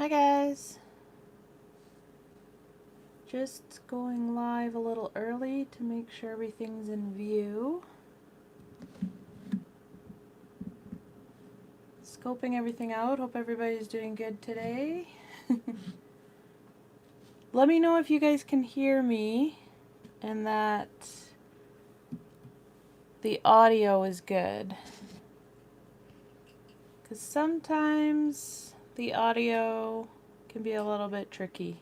Hi guys. Just going live a little early to make sure everything's in view. Scoping everything out. Hope everybody's doing good today. Let me know if you guys can hear me and that the audio is good. Because sometimes the audio can be a little bit tricky.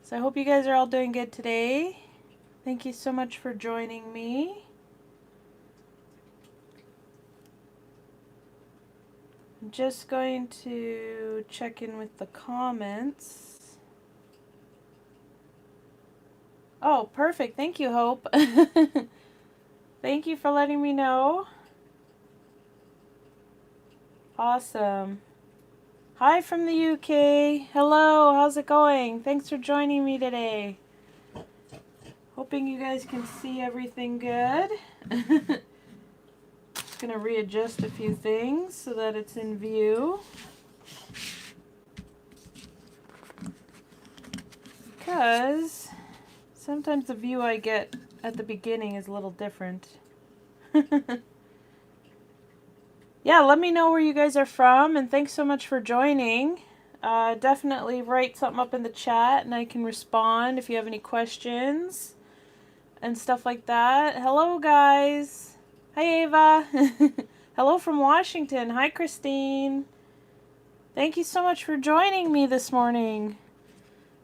So I hope you guys are all doing good today. Thank you so much for joining me. I'm just going to check in with the comments. Oh, perfect. Thank you, Hope. Thank you for letting me know. Awesome. Hi from the UK. Hello, how's it going? Thanks for joining me today. Hoping you guys can see everything good. Just gonna readjust a few things so that it's in view. Because sometimes the view I get at the beginning is a little different. Yeah, let me know where you guys are from, and thanks so much for joining. Definitely write something up in the chat and I can respond if you have any questions and stuff like that. Hello guys. Hi Ava. Hello from Washington. Hi Christine. Thank you so much for joining me this morning.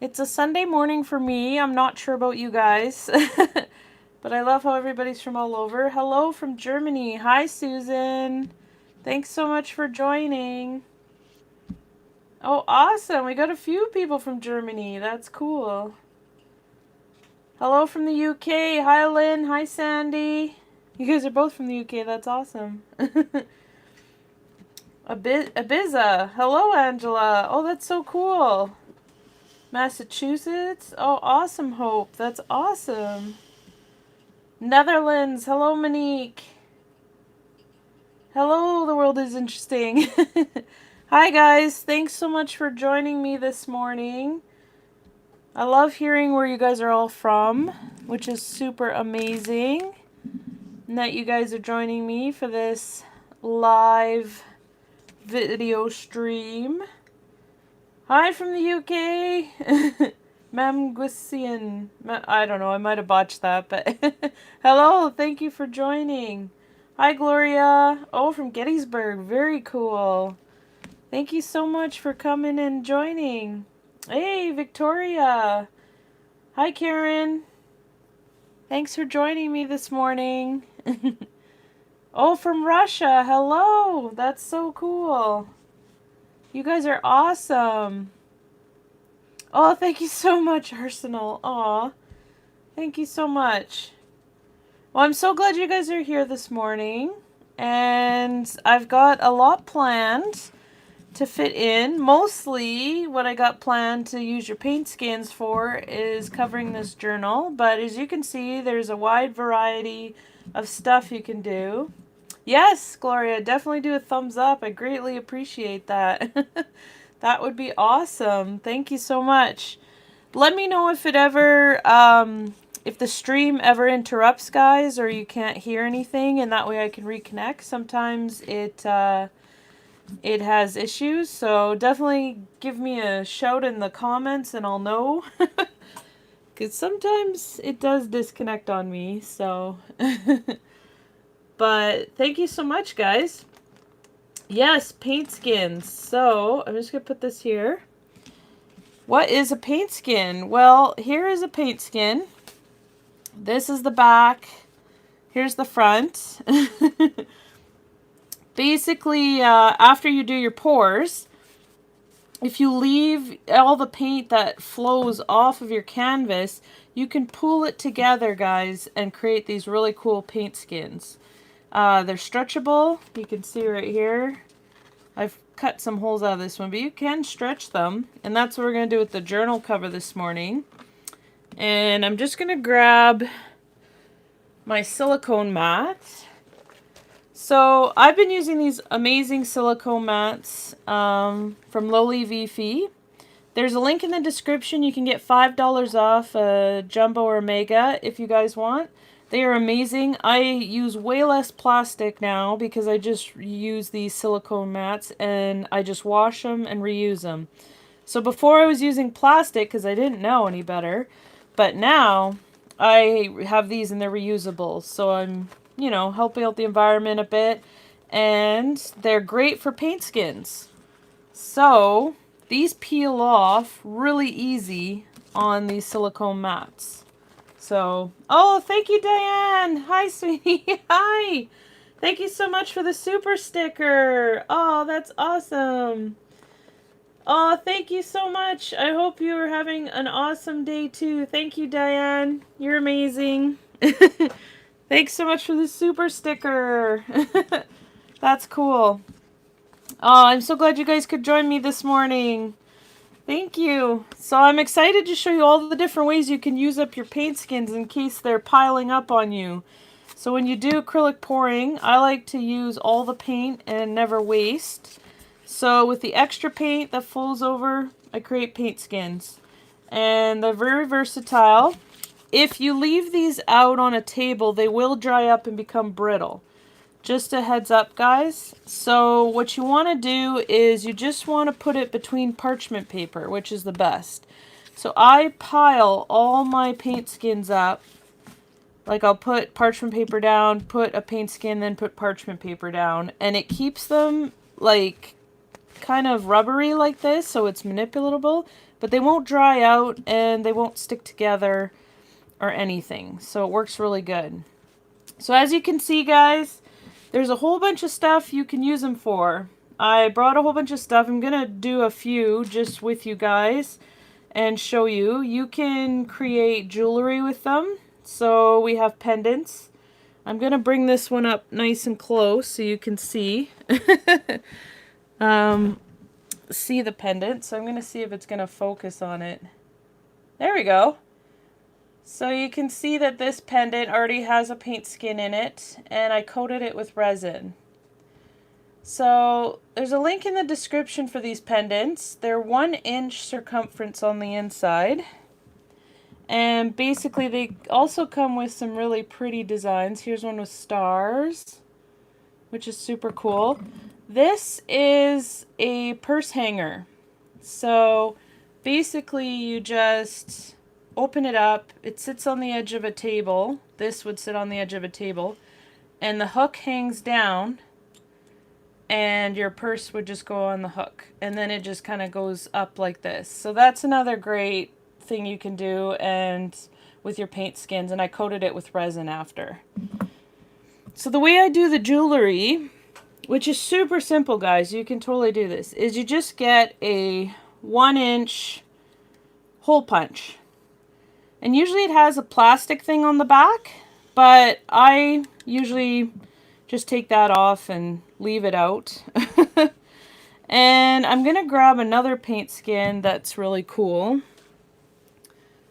It's a Sunday morning for me. I'm not sure about you guys. But I love how everybody's from all over. Hello from Germany. Hi Susan. Thanks so much for joining. Oh, awesome. We got a few people from Germany. That's cool. Hello from the UK. Hi, Lynn. Hi, Sandy. You guys are both from the UK. That's awesome. Ibiza. Hello, Angela. Oh, that's so cool. Massachusetts. Oh, awesome, Hope. That's awesome. Netherlands. Hello, Monique. Hello, the world is interesting. Hi guys, thanks so much for joining me this morning. I love hearing where you guys are all from, which is super amazing. And that you guys are joining me for this live video stream. Hi from the UK. Mamgusian. I don't know, I might have botched that, but hello, thank you for joining. Hi, Gloria. Oh, from Gettysburg. Very cool. Thank you so much for coming and joining. Hey, Victoria. Hi, Karen. Thanks for joining me this morning. Oh, from Russia. Hello. That's so cool. You guys are awesome. Oh, thank you so much, Arsenal. Aw. Thank you so much. Well, I'm so glad you guys are here this morning, and I've got a lot planned to fit in. Mostly what I got planned to use your paint skins for is covering this journal, but as you can see, there's a wide variety of stuff you can do. Yes, Gloria, definitely do a thumbs up. I greatly appreciate that. That would be awesome. Thank you so much. Let me know if it ever if the stream ever interrupts, guys, or you can't hear anything, and that way I can reconnect. Sometimes it has issues, so definitely give me a shout in the comments and I'll know. Because sometimes it does disconnect on me, so. But thank you so much, guys. Yes, paint skins. So I'm just going to put this here. What is a paint skin? Well, here is a paint skin. This is the back. Here's the front. Basically, after you do your pours, if you leave all the paint that flows off of your canvas, you can pull it together, guys, and create these really cool paint skins. They're stretchable. You can see right here. I've cut some holes out of this one, but you can stretch them. And that's what we're going to do with the journal cover this morning. And I'm just going to grab my silicone mat. So I've been using these amazing silicone mats from Lowly VF. There's a link in the description. You can get $5 off a jumbo or mega if you guys want. They are amazing. I use way less plastic now because I just use these silicone mats and I just wash them and reuse them. So before I was using plastic because I didn't know any better, but now I have these and they're reusable. So I'm, you know, helping out the environment a bit, and they're great for paint skins. So these peel off really easy on these silicone mats. So, oh, thank you, Diane. Hi, sweetie. Hi. Thank you so much for the super sticker. Oh, that's awesome. Oh, thank you so much. I hope you are having an awesome day too. Thank you, Diane. You're amazing. Thanks so much for the super sticker. That's cool. Oh, I'm so glad you guys could join me this morning. Thank you. So I'm excited to show you all the different ways you can use up your paint skins in case they're piling up on you. So when you do acrylic pouring, I like to use all the paint and never waste. So with the extra paint that falls over, I create paint skins. And they're very versatile. If you leave these out on a table, they will dry up and become brittle. Just a heads up, guys. So what you want to do is you just want to put it between parchment paper, which is the best. So I pile all my paint skins up. Like I'll put parchment paper down, put a paint skin, then put parchment paper down. And it keeps them like kind of rubbery like this, so it's manipulatable. But they won't dry out and they won't stick together or anything. So it works really good. So as you can see, guys, there's a whole bunch of stuff you can use them for. I brought a whole bunch of stuff. I'm going to do a few just with you guys and show you. You can create jewelry with them. So we have pendants. I'm going to bring this one up nice and close so you can see. See the pendant. So I'm going to see if it's going to focus on it. There we go. So you can see that this pendant already has a paint skin in it, and I coated it with resin. So there's a link in the description for these pendants. They're 1 inch circumference on the inside. And basically they also come with some really pretty designs. Here's one with stars, which is super cool. This is a purse hanger. So basically you just open it up. It sits on the edge of a table. This would sit on the edge of a table. And the hook hangs down. And your purse would just go on the hook. And then it just kind of goes up like this. So that's another great thing you can do and with your paint skins. And I coated it with resin after. So the way I do the jewelry, which is super simple, guys, you can totally do this, is you just get a 1 inch hole punch. And usually it has a plastic thing on the back, but I usually just take that off and leave it out. And I'm going to grab another paint skin that's really cool,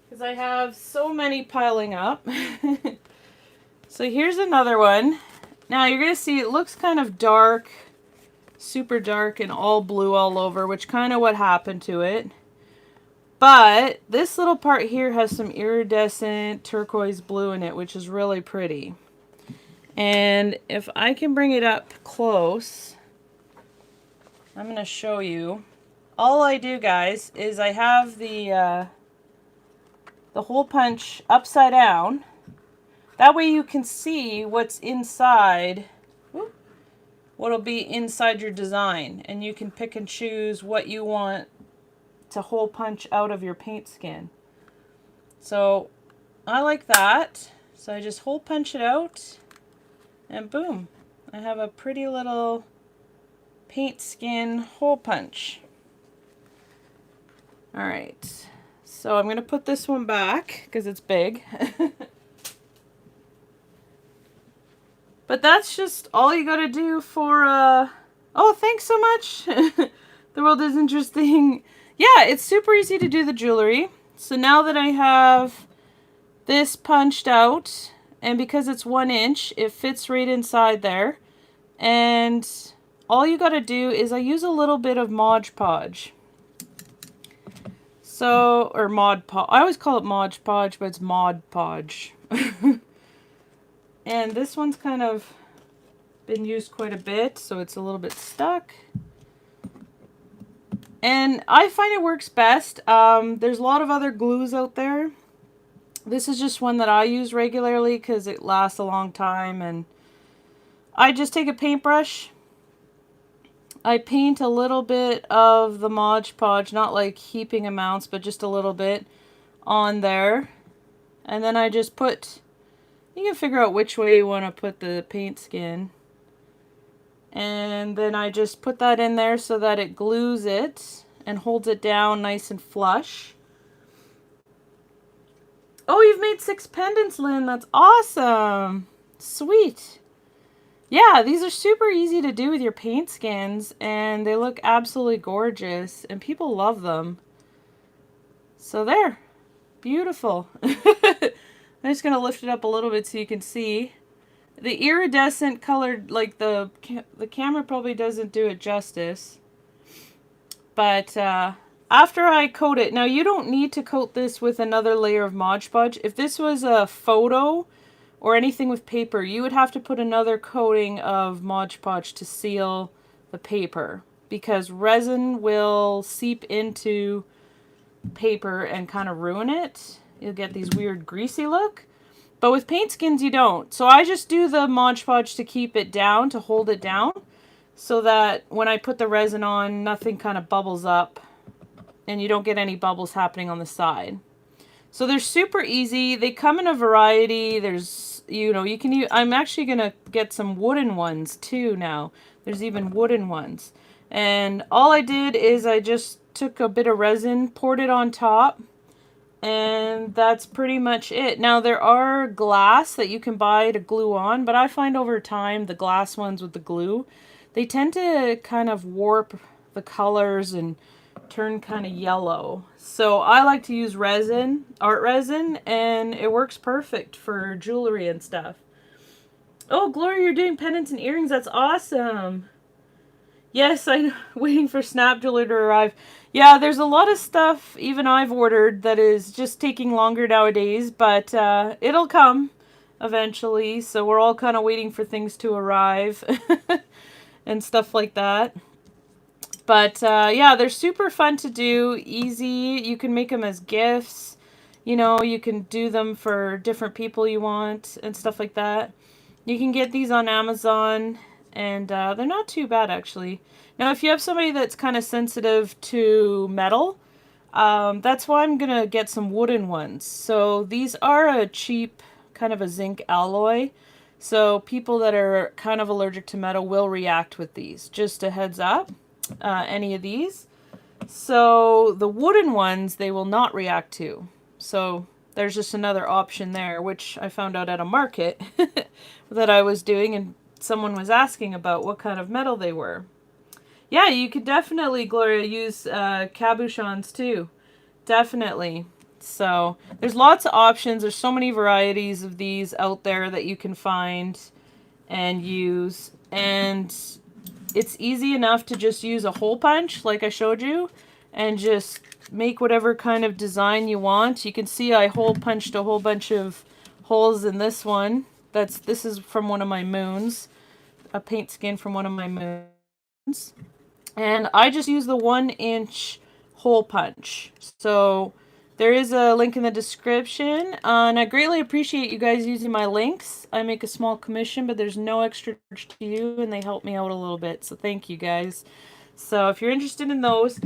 because I have so many piling up. So here's another one. Now you're going to see it looks kind of dark, super dark and all blue all over, which kind of what happened to it. But this little part here has some iridescent turquoise blue in it, which is really pretty. And if I can bring it up close, I'm going to show you. All I do, guys, is I have the hole punch upside down. That way you can see what's inside, what'll be inside your design. And you can pick and choose what you want to hole punch out of your paint skin. So I like that. So I just hole punch it out and boom, I have a pretty little paint skin hole punch. Alright, so I'm going to put this one back because it's big. But that's just all you gotta do for, oh, thanks so much. The world is interesting. Yeah, it's super easy to do the jewelry. So now that I have this punched out, and because it's 1 inch, it fits right inside there. And all you got to do is I use a little bit of Mod Podge. So, or Mod Podge. I always call it Mod Podge, but it's Mod Podge. And this one's kind of been used quite a bit, so it's a little bit stuck. And I find it works best. There's a lot of other glues out there. This is just one that I use regularly because it lasts a long time. And I just take a paintbrush. I paint a little bit of the Mod Podge, not like heaping amounts, but just a little bit on there. And then I just put, you can figure out which way you want to put the paint skin. And then I just put that in there so that it glues it and holds it down nice and flush. Oh, you've made 6 pendants, Lynn. That's awesome. Sweet. Yeah, these are super easy to do with your paint skins, and they look absolutely gorgeous, and people love them. So there. Beautiful. I'm just going to lift it up a little bit so you can see. The iridescent colored, like the camera probably doesn't do it justice. But after I coat it, now you don't need to coat this with another layer of Mod Podge. If this was a photo or anything with paper, you would have to put another coating of Mod Podge to seal the paper. Because resin will seep into paper and kind of ruin it. You'll get these weird greasy look. But with paint skins, you don't. So I just do the Mod Podge to keep it down, to hold it down, so that when I put the resin on, nothing kind of bubbles up, and you don't get any bubbles happening on the side. So they're super easy. They come in a variety. There's, you know, you can use, I'm actually going to get some wooden ones too now. There's even wooden ones. And all I did is I just took a bit of resin, poured it on top, and that's pretty much it. Now there are glass that you can buy to glue on, but I find over time the glass ones with the glue, they tend to kind of warp the colors and turn kind of yellow. So I like to use resin, art resin, and it works perfect for jewelry and stuff. Oh, Gloria, you're doing pendants and earrings. That's awesome. Yes, I'm waiting for Snap Jewelry to arrive. Yeah, there's a lot of stuff even I've ordered that is just taking longer nowadays, but it'll come eventually. So we're all kind of waiting for things to arrive and stuff like that. But yeah, they're super fun to do, easy. You can make them as gifts. You know, you can do them for different people you want and stuff like that. You can get these on Amazon, and they're not too bad, actually. Now, if you have somebody that's kind of sensitive to metal, that's why I'm going to get some wooden ones. So these are a cheap kind of a zinc alloy. So people that are kind of allergic to metal will react with these. Just a heads up, any of these. So the wooden ones, they will not react to. So there's just another option there, which I found out at a market that I was doing, and someone was asking about what kind of metal they were. Yeah, you could definitely, Gloria, use cabochons too. Definitely. So there's lots of options. There's so many varieties of these out there that you can find and use. And it's easy enough to just use a hole punch like I showed you and just make whatever kind of design you want. You can see I hole punched a whole bunch of holes in this one. This is from one of my moons, a paint skin from one of my moons. And I just use the 1-inch hole punch. So there is a link in the description. And I greatly appreciate you guys using my links. I make a small commission, but there's no extra charge to you, and they help me out a little bit. So thank you guys. So if you're interested in those,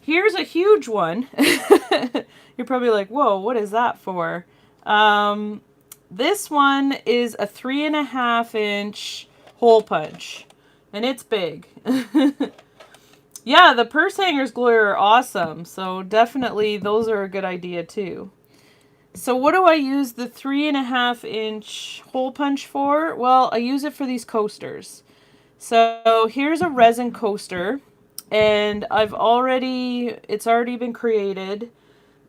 here's a huge one. You're probably like, whoa, what is that for? This one is a 3.5-inch hole punch, and it's big. Yeah, the purse hangers, Gloria, are awesome. So definitely those are a good idea too. So what do I use the 3.5-inch hole punch for? Well, I use it for these coasters. So here's a resin coaster, and it's already been created.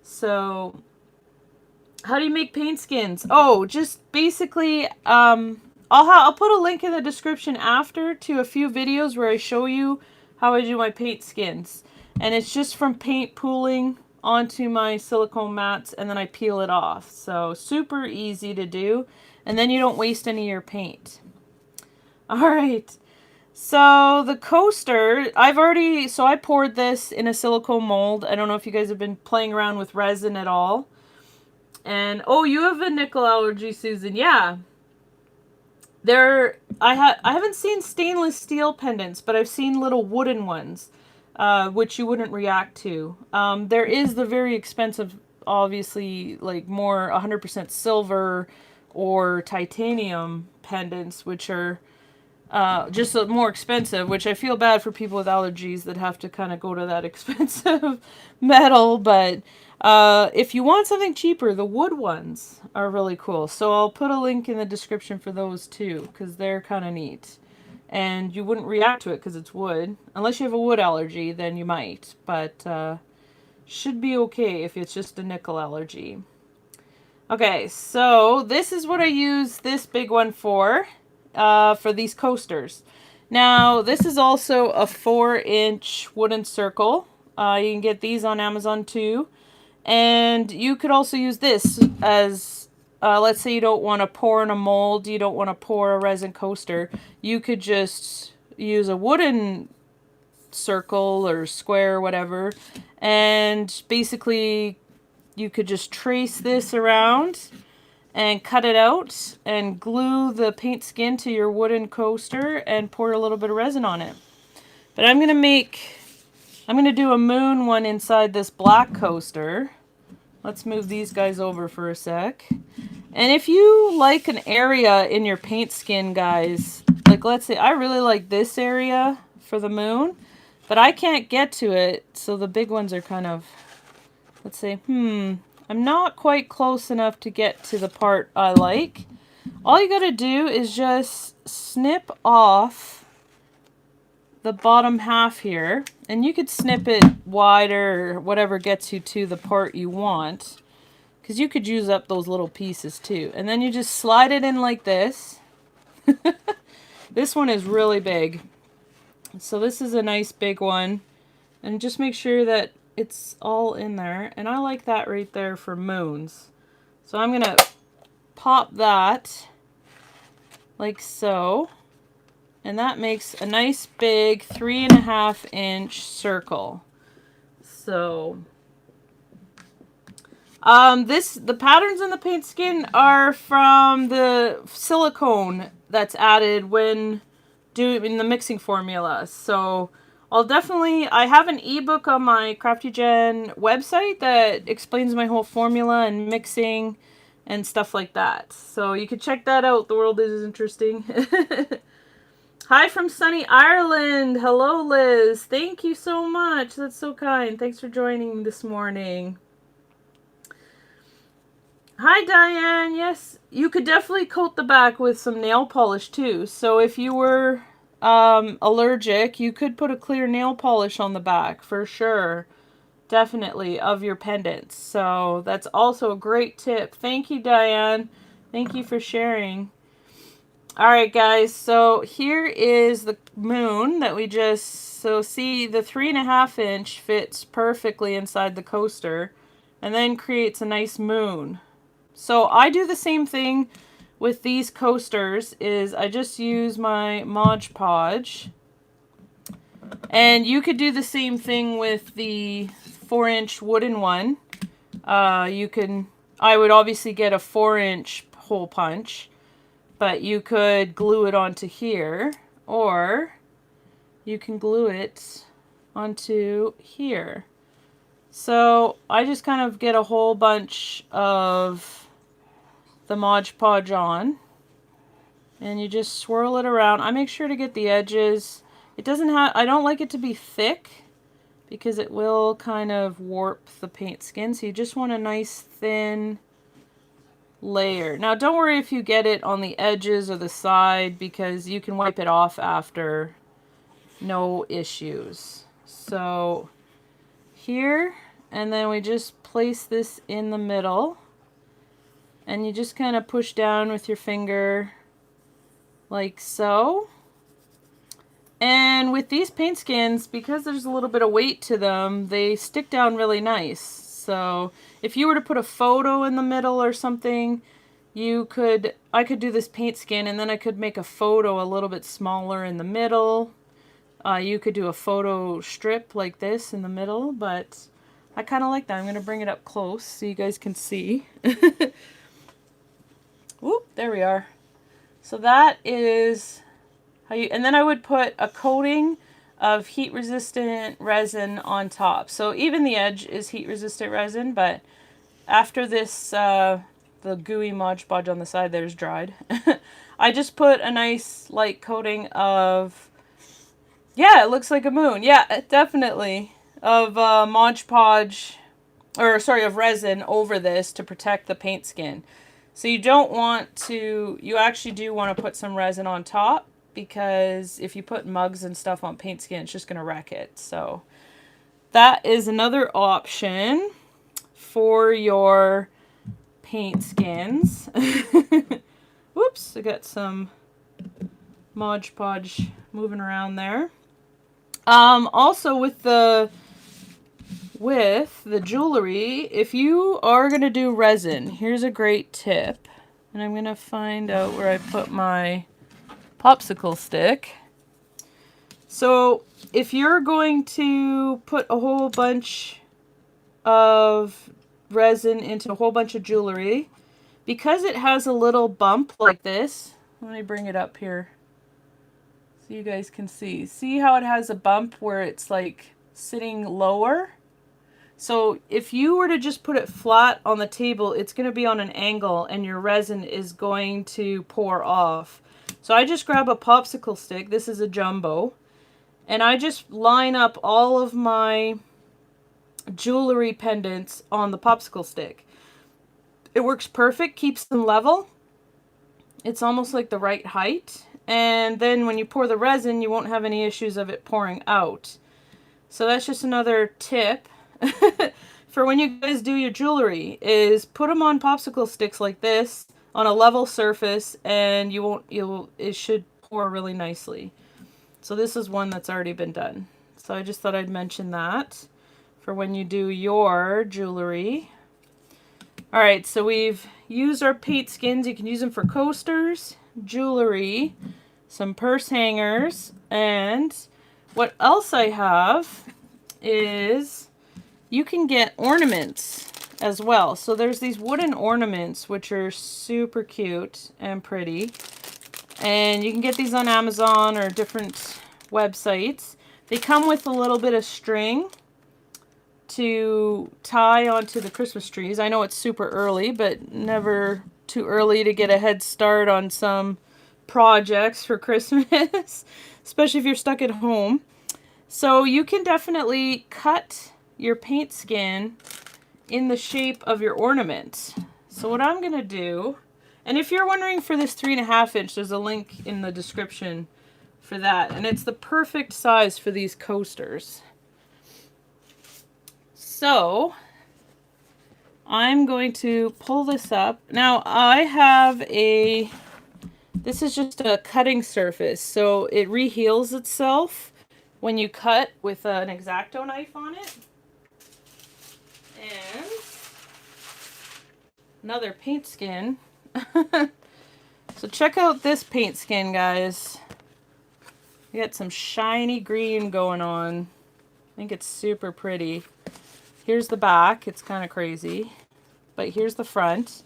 So how do you make paint skins? Oh, just basically, I'll put a link in the description after to a few videos where I show you how I do my paint skins. And it's just from paint pooling onto my silicone mats, and then I peel it off. So super easy to do, and then you don't waste any of your paint. All right. So the coaster, I poured this in a silicone mold. I don't know if you guys have been playing around with resin at all. And, oh, you have a nickel allergy, Susan. Yeah. I haven't seen stainless steel pendants, but I've seen little wooden ones, which you wouldn't react to. There is the very expensive, obviously, like more 100% silver or titanium pendants, which are just more expensive, which I feel bad for people with allergies that have to kind of go to that expensive metal. But if you want something cheaper, the wood ones are really cool. So I'll put a link in the description for those too, because they're kind of neat. And you wouldn't react to it because it's wood. Unless you have a wood allergy, then you might. But should be okay if it's just a nickel allergy. Okay, so this is what I use this big one for these coasters. Now, this is also a 4-inch wooden circle. You can get these on Amazon too. And you could also use this as, let's say you don't want to pour in a mold, you don't want to pour a resin coaster. You could just use a wooden circle or square or whatever. And basically, you could just trace this around and cut it out and glue the paint skin to your wooden coaster and pour a little bit of resin on it. But I'm going to do a moon one inside this black coaster. Let's move these guys over for a sec. And if you like an area in your paint skin, guys, like let's say I really like this area for the moon, but I can't get to it, so the big ones are kind of, let's say, I'm not quite close enough to get to the part I like. All you gotta do is just snip off the bottom half here, and you could snip it wider or whatever gets you to the part you want, because you could use up those little pieces too. And then you just slide it in like this. This one is really big, so this is a nice big one, and just make sure that it's all in there, and I like that right there for moons. So I'm gonna pop that like so, and that makes a nice big 3.5-inch circle. So the patterns in the paint skin are from the silicone that's added when doing the mixing formula. So I have an ebook on my CraftyJenn website that explains my whole formula and mixing and stuff like that. So you can check that out. The world is interesting. Hi from sunny Ireland. Hello, Liz. Thank you so much. That's so kind. Thanks for joining this morning. Hi, Diane. Yes, you could definitely coat the back with some nail polish too. So if you were allergic, you could put a clear nail polish on the back for sure, definitely, of your pendants. So that's also a great tip. Thank you, Diane. Thank you for sharing. All right, guys, so here is the moon that we see the 3.5-inch fits perfectly inside the coaster and then creates a nice moon. So I do the same thing with these coasters, is I just use my Mod Podge. And you could do the same thing with the 4-inch wooden one. I would obviously get a 4-inch hole punch, but you could glue it onto here, or you can glue it onto here. So I just kind of get a whole bunch of the Mod Podge on, and you just swirl it around. I make sure to get the edges. I don't like it to be thick because it will kind of warp the paint skin, so you just want a nice thin layer. Now don't worry if you get it on the edges or the side, because you can wipe it off after, no issues. So here, and then we just place this in the middle, and you just kind of push down with your finger like so. And with these paint skins, because there's a little bit of weight to them, they stick down really nice. So if you were to put a photo in the middle or something, I could do this paint skin and then I could make a photo a little bit smaller in the middle. You could do a photo strip like this in the middle, but I kind of like that. I'm going to bring it up close so you guys can see. Whoop, there we are. So that is how you, and then I would put a coating of heat resistant resin on top. So even the edge is heat resistant resin, but after this, the gooey Mod Podge on the side there's dried. I just put a nice light coating of, yeah, it looks like a moon. Yeah, definitely. Of Mod Podge, or sorry, of resin over this to protect the paint skin. So you don't want to, you actually do want to put some resin on top, because if you put mugs and stuff on paint skin, it's just going to wreck it. So that is another option for your paint skins. Whoops, I got some Mod Podge moving around there. Also with the jewelry, if you are going to do resin, here's a great tip. And I'm going to find out where I put my popsicle stick. So if you're going to put a whole bunch of resin into a whole bunch of jewelry, because it has a little bump like this, let me bring it up here so you guys can see. See how it has a bump where it's like sitting lower? So if you were to just put it flat on the table, it's going to be on an angle and your resin is going to pour off. So I just grab a popsicle stick, this is a jumbo, and I just line up all of my jewelry pendants on the popsicle stick. It works perfect, keeps them level. It's almost like the right height. And then when you pour the resin, you won't have any issues of it pouring out. So that's just another tip for when you guys do your jewelry, is put them on popsicle sticks like this on a level surface, and it should pour really nicely. So this is one that's already been done. So I just thought I'd mention that for when you do your jewelry. All right, so we've used our paint skins. You can use them for coasters, jewelry, some purse hangers, and what else I have is you can get ornaments as well. So there's these wooden ornaments which are super cute and pretty. And you can get these on Amazon or different websites. They come with a little bit of string to tie onto the Christmas trees. I know it's super early, but never too early to get a head start on some projects for Christmas, especially if you're stuck at home. So you can definitely cut your paint skin in the shape of your ornament. So what I'm going to do, and if you're wondering for this 3.5 inch, there's a link in the description for that. And it's the perfect size for these coasters. So I'm going to pull this up. Now I have this is just a cutting surface, so it reheals itself when you cut with an X-Acto knife on it. And another paint skin. So check out this paint skin, guys. You got some shiny green going on. I think it's super pretty. Here's the back. It's kind of crazy. But here's the front.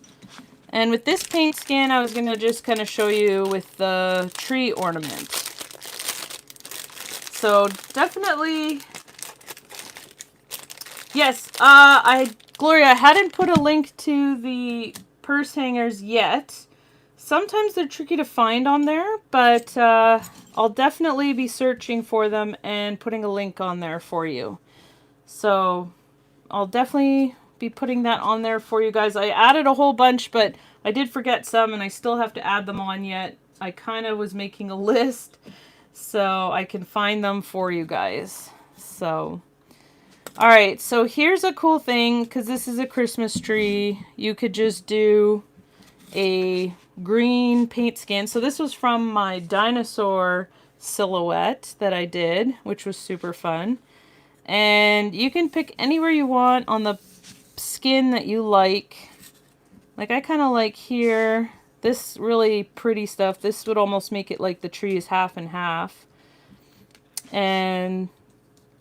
And with this paint skin, I was going to just kind of show you with the tree ornament. So definitely, yes, Gloria, I hadn't put a link to the purse hangers yet. Sometimes they're tricky to find on there, but I'll definitely be searching for them and putting a link on there for you. So I'll definitely be putting that on there for you guys. I added a whole bunch, but I did forget some, and I still have to add them on yet. I kind of was making a list so I can find them for you guys. So, all right, so here's a cool thing, because this is a Christmas tree. You could just do a green paint skin. So this was from my dinosaur silhouette that I did, which was super fun. And you can pick anywhere you want on the skin that you like. Like I kind of like here, this really pretty stuff. This would almost make it like the tree is half and half. And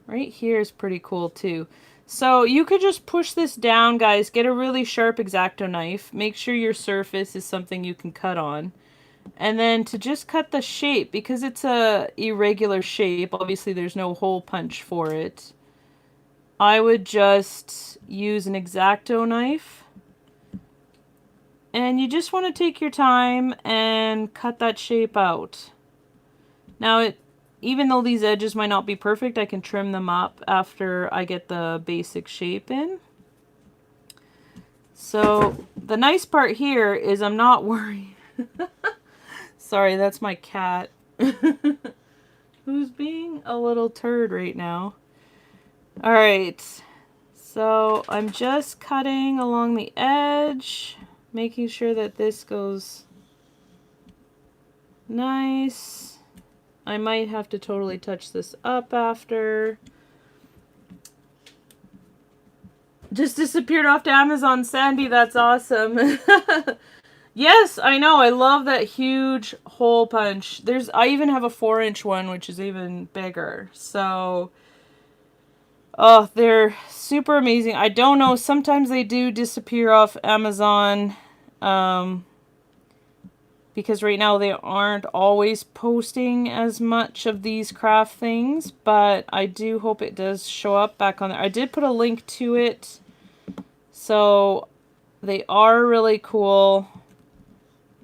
right here is pretty cool too. So you could just push this down, guys. Get a really sharp X-Acto knife. Make sure your surface is something you can cut on. And then to just cut the shape, because it's a irregular shape, obviously there's no hole punch for it. I would just use an X-Acto knife. And you just want to take your time and cut that shape out. Now, even though these edges might not be perfect, I can trim them up after I get the basic shape in. So the nice part here is I'm not worried. Sorry, that's my cat. Who's being a little turd right now. Alright, so I'm just cutting along the edge, making sure that this goes nice. I might have to totally touch this up after. Just disappeared off to Amazon, Sandy. That's awesome. Yes, I know. I love that huge hole punch. I even have a 4-inch one, which is even bigger. So, oh, they're super amazing. I don't know. Sometimes they do disappear off Amazon. Because right now they aren't always posting as much of these craft things, but I do hope it does show up back on there. I did put a link to it, so they are really cool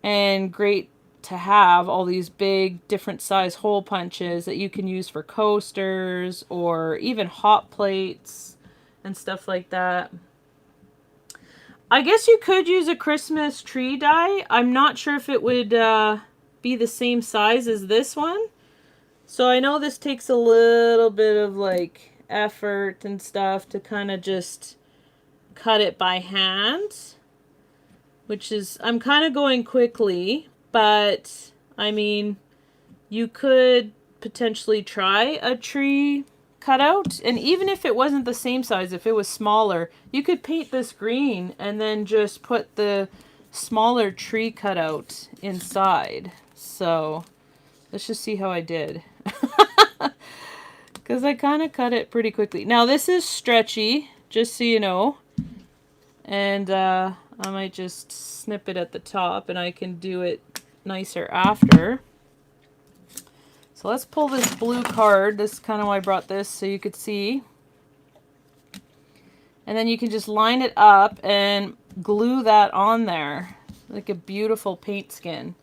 and great to have, all these big different size hole punches that you can use for coasters or even hot plates and stuff like that. I guess you could use a Christmas tree die. I'm not sure if it would be the same size as this one. So I know this takes a little bit of like effort and stuff to kind of just cut it by hand. Which is, I'm kind of going quickly. But, I mean, you could potentially try a tree cutout, and even if it wasn't the same size, if it was smaller, you could paint this green and then just put the smaller tree cutout inside. So let's just see how I did, because I kind of cut it pretty quickly. Now this is stretchy, just so you know, and I might just snip it at the top and I can do it nicer after. So let's pull this blue card. This is kind of why I brought this, so you could see. And then you can just line it up and glue that on there. Like a beautiful paint skin.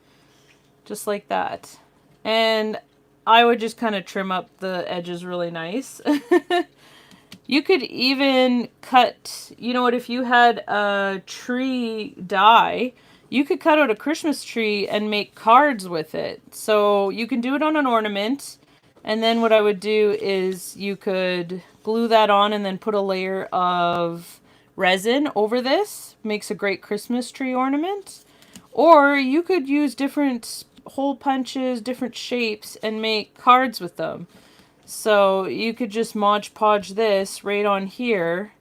Just like that. And I would just kind of trim up the edges really nice. You could even cut, you know what, if you had a tree die, you could cut out a Christmas tree and make cards with it. So you can do it on an ornament. And then what I would do is you could glue that on and then put a layer of resin over this. Makes a great Christmas tree ornament. Or you could use different hole punches, different shapes, and make cards with them. So you could just Mod Podge this right on here.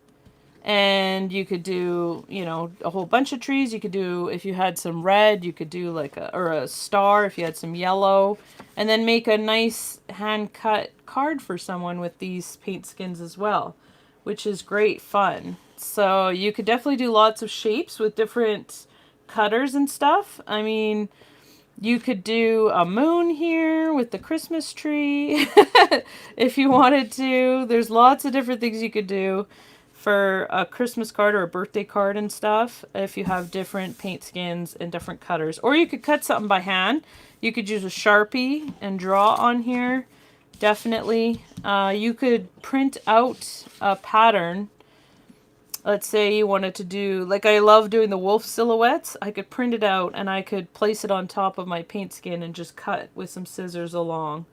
And you could do, you know, a whole bunch of trees. You could do, if you had some red, you could do like a star if you had some yellow. And then make a nice hand-cut card for someone with these paint skins as well, which is great fun. So you could definitely do lots of shapes with different cutters and stuff. I mean, you could do a moon here with the Christmas tree if you wanted to. There's lots of different things you could do for a Christmas card or a birthday card and stuff if you have different paint skins and different cutters. Or you could cut something by hand. You could use a Sharpie and draw on here. Definitely. You could print out a pattern. Let's say you wanted to do, like I love doing the wolf silhouettes. I could print it out and I could place it on top of my paint skin and just cut with some scissors along.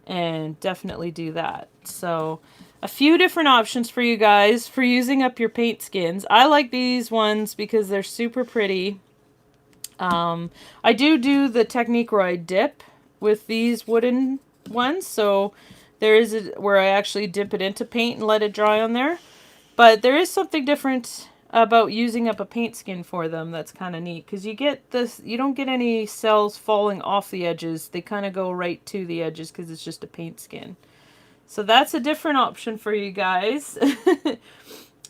And definitely do that. So a few different options for you guys for using up your paint skins. I like these ones because they're super pretty. I do the technique where I dip with these wooden ones. So there is where I actually dip it into paint and let it dry on there. But there is something different about using up a paint skin for them that's kind of neat, because you get this, you don't get any cells falling off the edges. They kind of go right to the edges because it's just a paint skin. So that's a different option for you guys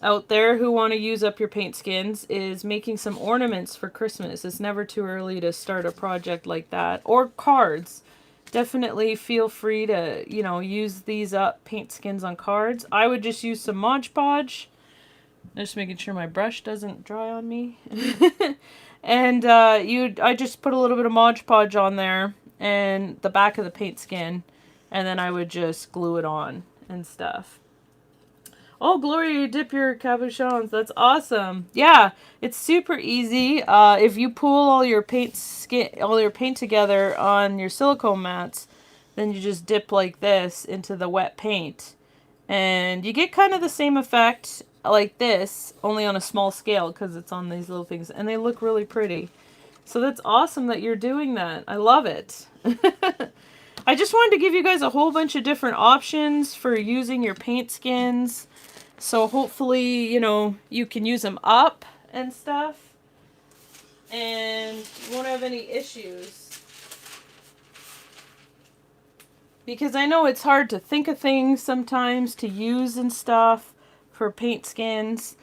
out there who want to use up your paint skins, is making some ornaments for Christmas. It's never too early to start a project like that. Or cards. Definitely feel free to, you know, use these up, paint skins on cards. I would just use some Mod Podge. Just making sure my brush doesn't dry on me. And I just put a little bit of Mod Podge on there and the back of the paint skin, and then I would just glue it on and stuff. Oh, Gloria, you dip your cabochons. That's awesome. Yeah, it's super easy. If you pool all your paint together on your silicone mats, then you just dip like this into the wet paint. And you get kind of the same effect like this, only on a small scale because it's on these little things. And they look really pretty. So that's awesome that you're doing that. I love it. I just wanted to give you guys a whole bunch of different options for using your paint skins. So hopefully, you know, you can use them up and stuff. And you won't have any issues. Because I know it's hard to think of things sometimes to use and stuff for paint skins.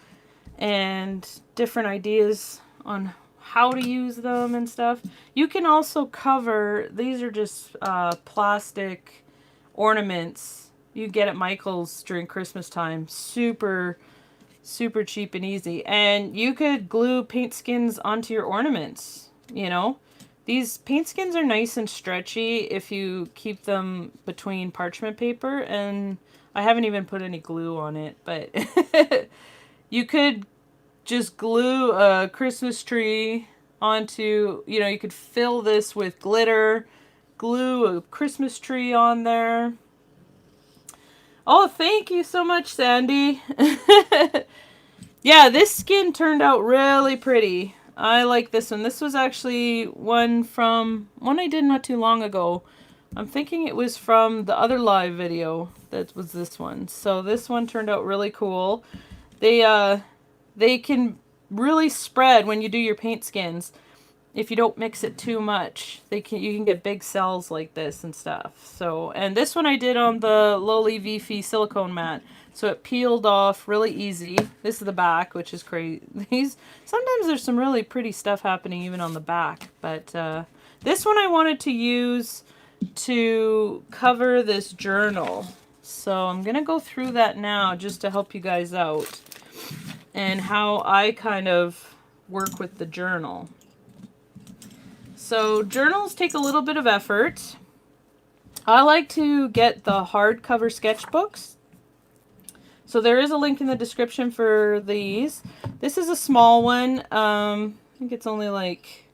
And different ideas on how to use them and stuff. You can also cover, these are just plastic ornaments you get at Michael's during Christmas time. Super, super cheap and easy. And you could glue paint skins onto your ornaments, you know. These paint skins are nice and stretchy if you keep them between parchment paper. And I haven't even put any glue on it, but you could just glue a Christmas tree onto, you know, you could fill this with glitter, glue a Christmas tree on there. Oh, thank you so much, Sandy. Yeah, this skin turned out really pretty. I like this one. This was actually one I did not too long ago. I'm thinking it was from the other live video that was this one. So this one turned out really cool. They can really spread when you do your paint skins. If you don't mix it too much, you can get big cells like this and stuff. So, and this one I did on the Lowly Vifi silicone mat, so it peeled off really easy. This is the back, which is crazy. Sometimes there's some really pretty stuff happening even on the back, but this one I wanted to use to cover this journal. So I'm gonna go through that now just to help you guys out and how I kind of work with the journal. So journals take a little bit of effort. I like to get the hardcover sketchbooks. So there is a link in the description for these. This is a small one. I think it's only like,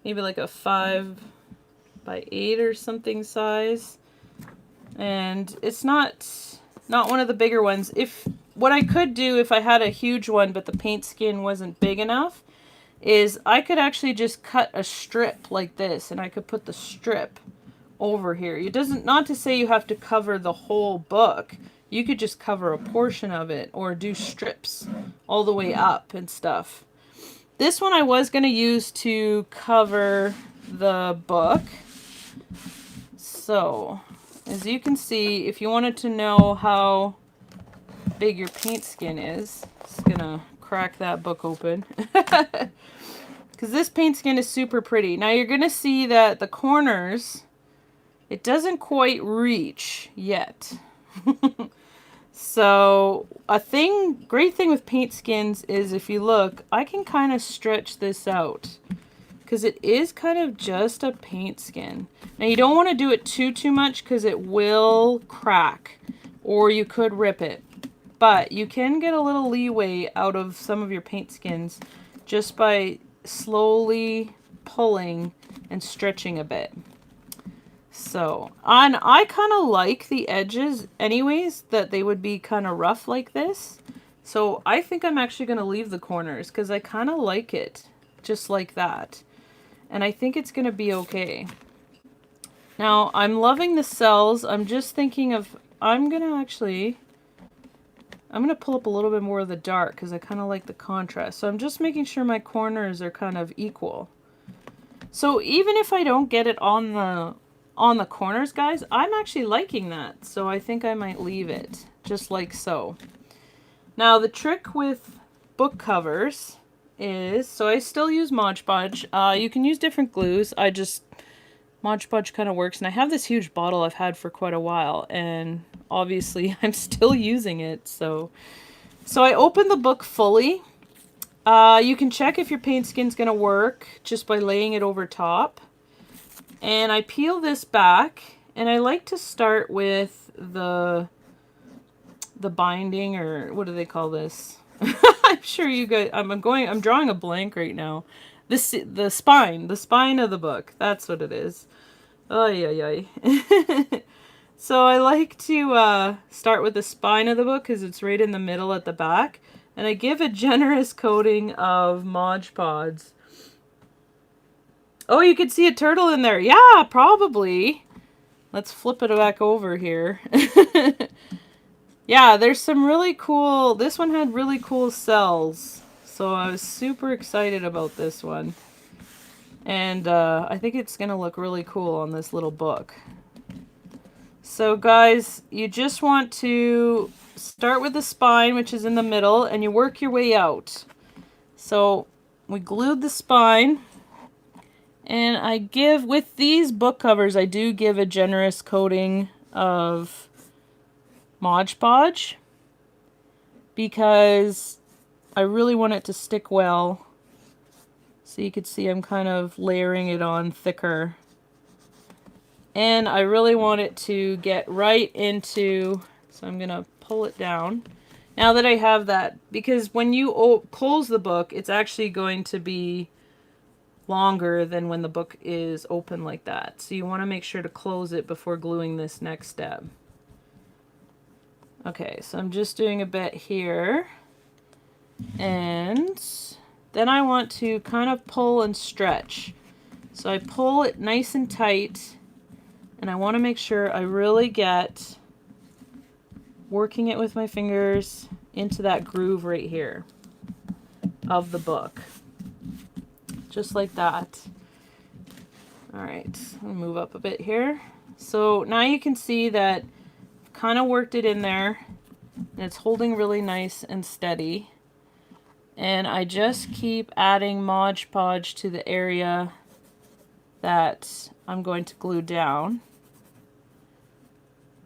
maybe like a 5x8 or something size. And it's not one of the bigger ones. What I could do if I had a huge one but the paint skin wasn't big enough, is I could actually just cut a strip like this, and I could put the strip over here. It doesn't, not to say you have to cover the whole book. You could just cover a portion of it, or do strips all the way up and stuff. This one I was going to use to cover the book. So, as you can see, if you wanted to know how big your paint skin is, just gonna crack that book open. Because this paint skin is super pretty. Now you're gonna see that the corners, it doesn't quite reach yet. So great thing with paint skins is, if you look, I can kind of stretch this out because it is kind of just a paint skin. Now you don't want to do it too much because it will crack, or you could rip it. But you can get a little leeway out of some of your paint skins just by slowly pulling and stretching a bit. So, and I kind of like the edges anyways, that they would be kind of rough like this. So I think I'm actually going to leave the corners because I kind of like it. just like that. And I think it's going to be okay. Now, I'm loving the cells. I'm just thinking of, I'm going to pull up a little bit more of the dark because I kind of like the contrast. So I'm just making sure my corners are kind of equal. So even if I don't get it on the corners, guys, I'm actually liking that. So I think I might leave it just like so. Now the trick with book covers is, so I still use Mod Podge. You can use different glues. Mod Podge kind of works. And I have this huge bottle I've had for quite a while. And obviously I'm still using it. So I opened the book fully. You can check if your paint skin's going to work just by laying it over top. And I peel this back, and I like to start with the binding, or what do they call this? I'm sure you guys, I'm drawing a blank right now. The spine of the book. That's what it is. Ay, ay, ay. So I like to start with the spine of the book because it's right in the middle at the back. And I give a generous coating of Mod Podge. Oh, you could see a turtle in there. Yeah, probably. Let's flip it back over here. Yeah, there's some really cool... This one had really cool cells. So I was super excited about this one. And I think it's going to look really cool on this little book. So guys, you just want to start with the spine, which is in the middle, and you work your way out. So we glued the spine. And I give, with these book covers, I do give a generous coating of Mod Podge because I really want it to stick well. So you can see I'm kind of layering it on thicker. And I really want it to get right into, so I'm going to pull it down. Now that I have that, because when you close the book, it's actually going to be longer than when the book is open like that. So you want to make sure to close it before gluing this next step. Okay, so I'm just doing a bit here. And then I want to kind of pull and stretch. So I pull it nice and tight. And I want to make sure I really get working it with my fingers into that groove right here of the book. Just like that. Alright, I'll move up a bit here. So now you can see that I've kind of worked it in there. And it's holding really nice and steady. And I just keep adding Mod Podge to the area that I'm going to glue down.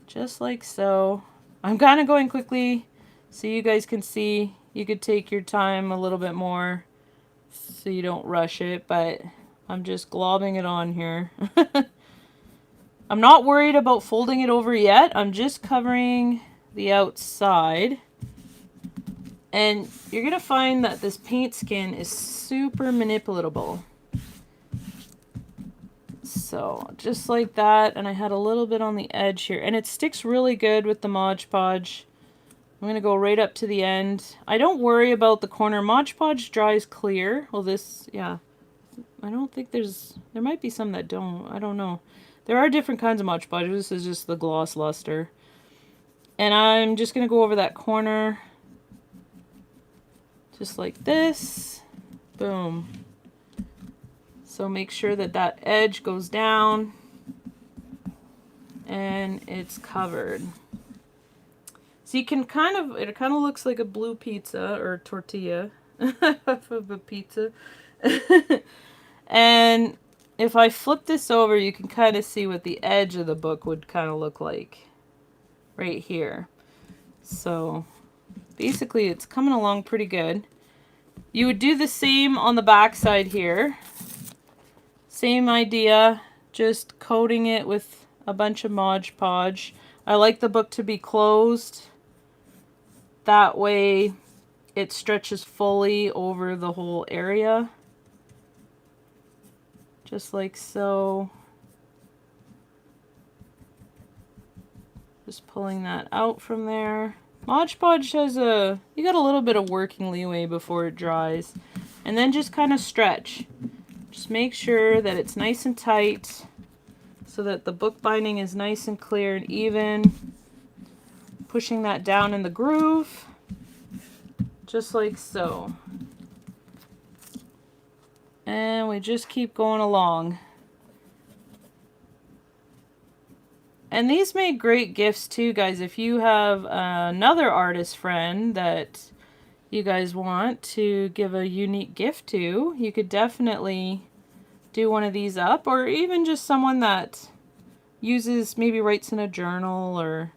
Just like so. I'm kind of going quickly so you guys can see. You could take your time a little bit more so you don't rush it, but I'm just globbing it on here. I'm not worried about folding it over yet. I'm just covering the outside. And you're going to find that this paint skin is super manipulatable. So just like that, and I had a little bit on the edge here, and it sticks really good with the Mod Podge. I'm going to go right up to the end. I don't worry about the corner. Mod Podge dries clear. Well, this, yeah, I don't think there might be some that don't. I don't know. There are different kinds of Mod Podge. This is just the gloss luster. And I'm just going to go over that corner. Just like this. Boom. So make sure that that edge goes down and it's covered. So you can it kind of looks like a blue pizza or tortilla of a pizza. And if I flip this over, you can kind of see what the edge of the book would kind of look like right here. So basically it's coming along pretty good. You would do the same on the back side here. Same idea, just coating it with a bunch of Mod Podge. I like the book to be closed. That way it stretches fully over the whole area. Just like so. Just pulling that out from there. Mod Podge has you got a little bit of working leeway before it dries. and then just kind of stretch. Just make sure that it's nice and tight so that the book binding is nice and clear and even. Pushing that down in the groove, just like so. And we just keep going along. And these make great gifts too, guys. If you have another artist friend that you guys want to give a unique gift to, you could definitely do one of these up. Or even just someone that uses, maybe writes in a journal or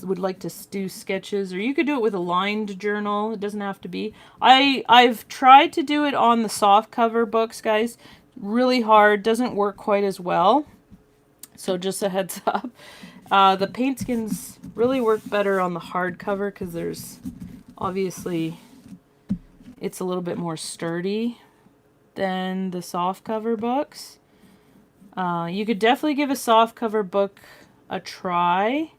would like to do sketches, or you could do it with a lined journal. It doesn't have to be. I've tried to do it on the soft cover books, guys. Really hard, doesn't work quite as well. So just a heads up. The paint skins really work better on the hardcover because there's obviously it's a little bit more sturdy than the soft cover books. You could definitely give a soft cover book a try,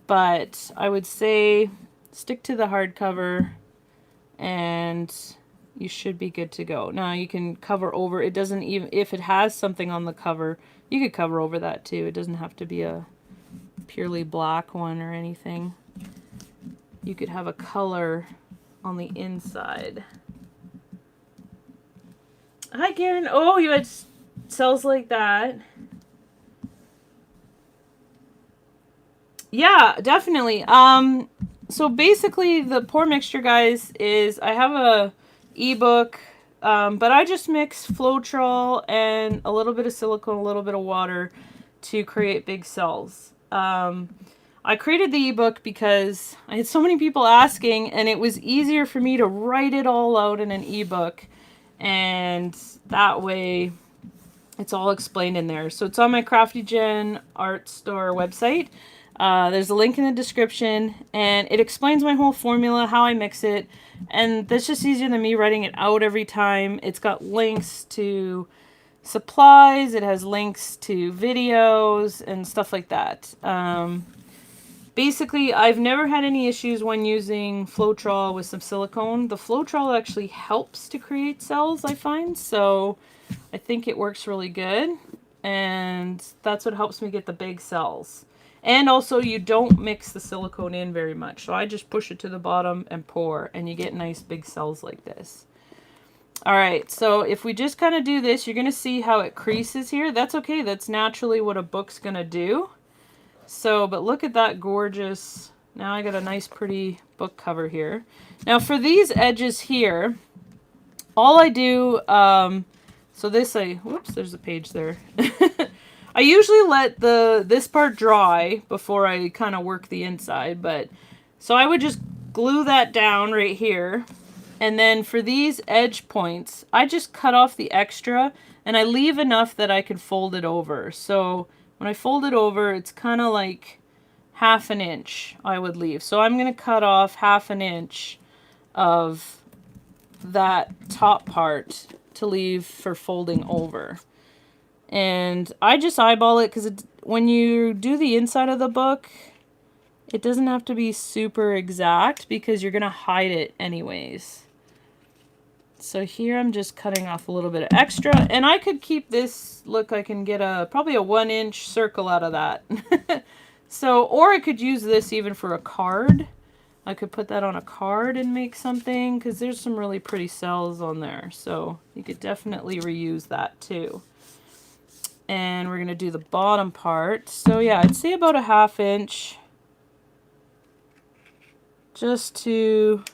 but I would say stick to the hardcover and you should be good to go. Now you can cover over. It doesn't even, if it has something on the cover, you could cover over that too. It doesn't have to be a purely black one or anything. You could have a color on the inside. Hi Karen. Oh, you had cells like that. Yeah, definitely. So basically the pour mixture, guys, is I have a ebook, but I just mix Floetrol and a little bit of silicone, a little bit of water to create big cells. I created the ebook because I had so many people asking, and it was easier for me to write it all out in an ebook, and that way it's all explained in there. So it's on my CraftyJenn art store website. There's a link in the description, and it explains my whole formula, how I mix it, and that's just easier than me writing it out every time. It's got links to supplies, it has links to videos and stuff like that. Basically, I've never had any issues when using Floetrol with some silicone. The Floetrol actually helps to create cells, I find, so I think it works really good, and that's what helps me get the big cells. And also, you don't mix the silicone in very much. So I just push it to the bottom and pour, and you get nice big cells like this. All right, so if we just kind of do this, you're going to see how it creases here. That's okay. That's naturally what a book's going to do. So, but look at that gorgeous. Now I got a nice pretty book cover here. Now for these edges here, all I do, so this whoops, there's a page there. I usually let this part dry before I kind of work the inside, but so I would just glue that down right here, and then for these edge points, I just cut off the extra, and I leave enough that I can fold it over. So when I fold it over, it's kind of like 1/2 inch I would leave. So I'm going to cut off 1/2 inch of that top part to leave for folding over. And I just eyeball it because when you do the inside of the book, it doesn't have to be super exact because you're going to hide it anyways. So here I'm just cutting off a little bit of extra, and I could keep this, look, I can get probably a 1-inch circle out of that. So, or I could use this even for a card. I could put that on a card and make something, because there's some really pretty cells on there. So you could definitely reuse that too. And we're going to do the bottom part. So yeah, I'd say about a 1/2 inch just to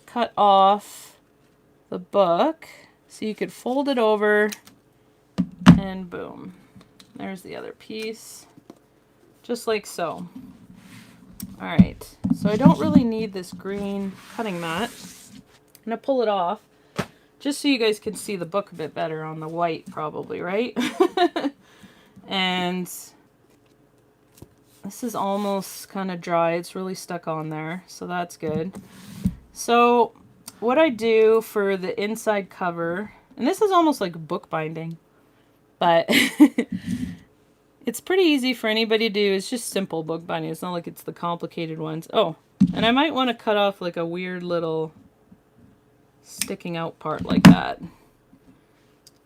cut off the book so you could fold it over, and boom, there's the other piece, just like so. All right, so I don't really need this green cutting mat. I'm gonna pull it off just so you guys can see the book a bit better on the white, probably, right? And this is almost kind of dry. It's really stuck on there, so that's good. So what I do for the inside cover, and this is almost like book binding, but it's pretty easy for anybody to do. It's just simple book binding. It's not like it's the complicated ones. Oh, And I might want to cut off like a weird little sticking out part like that,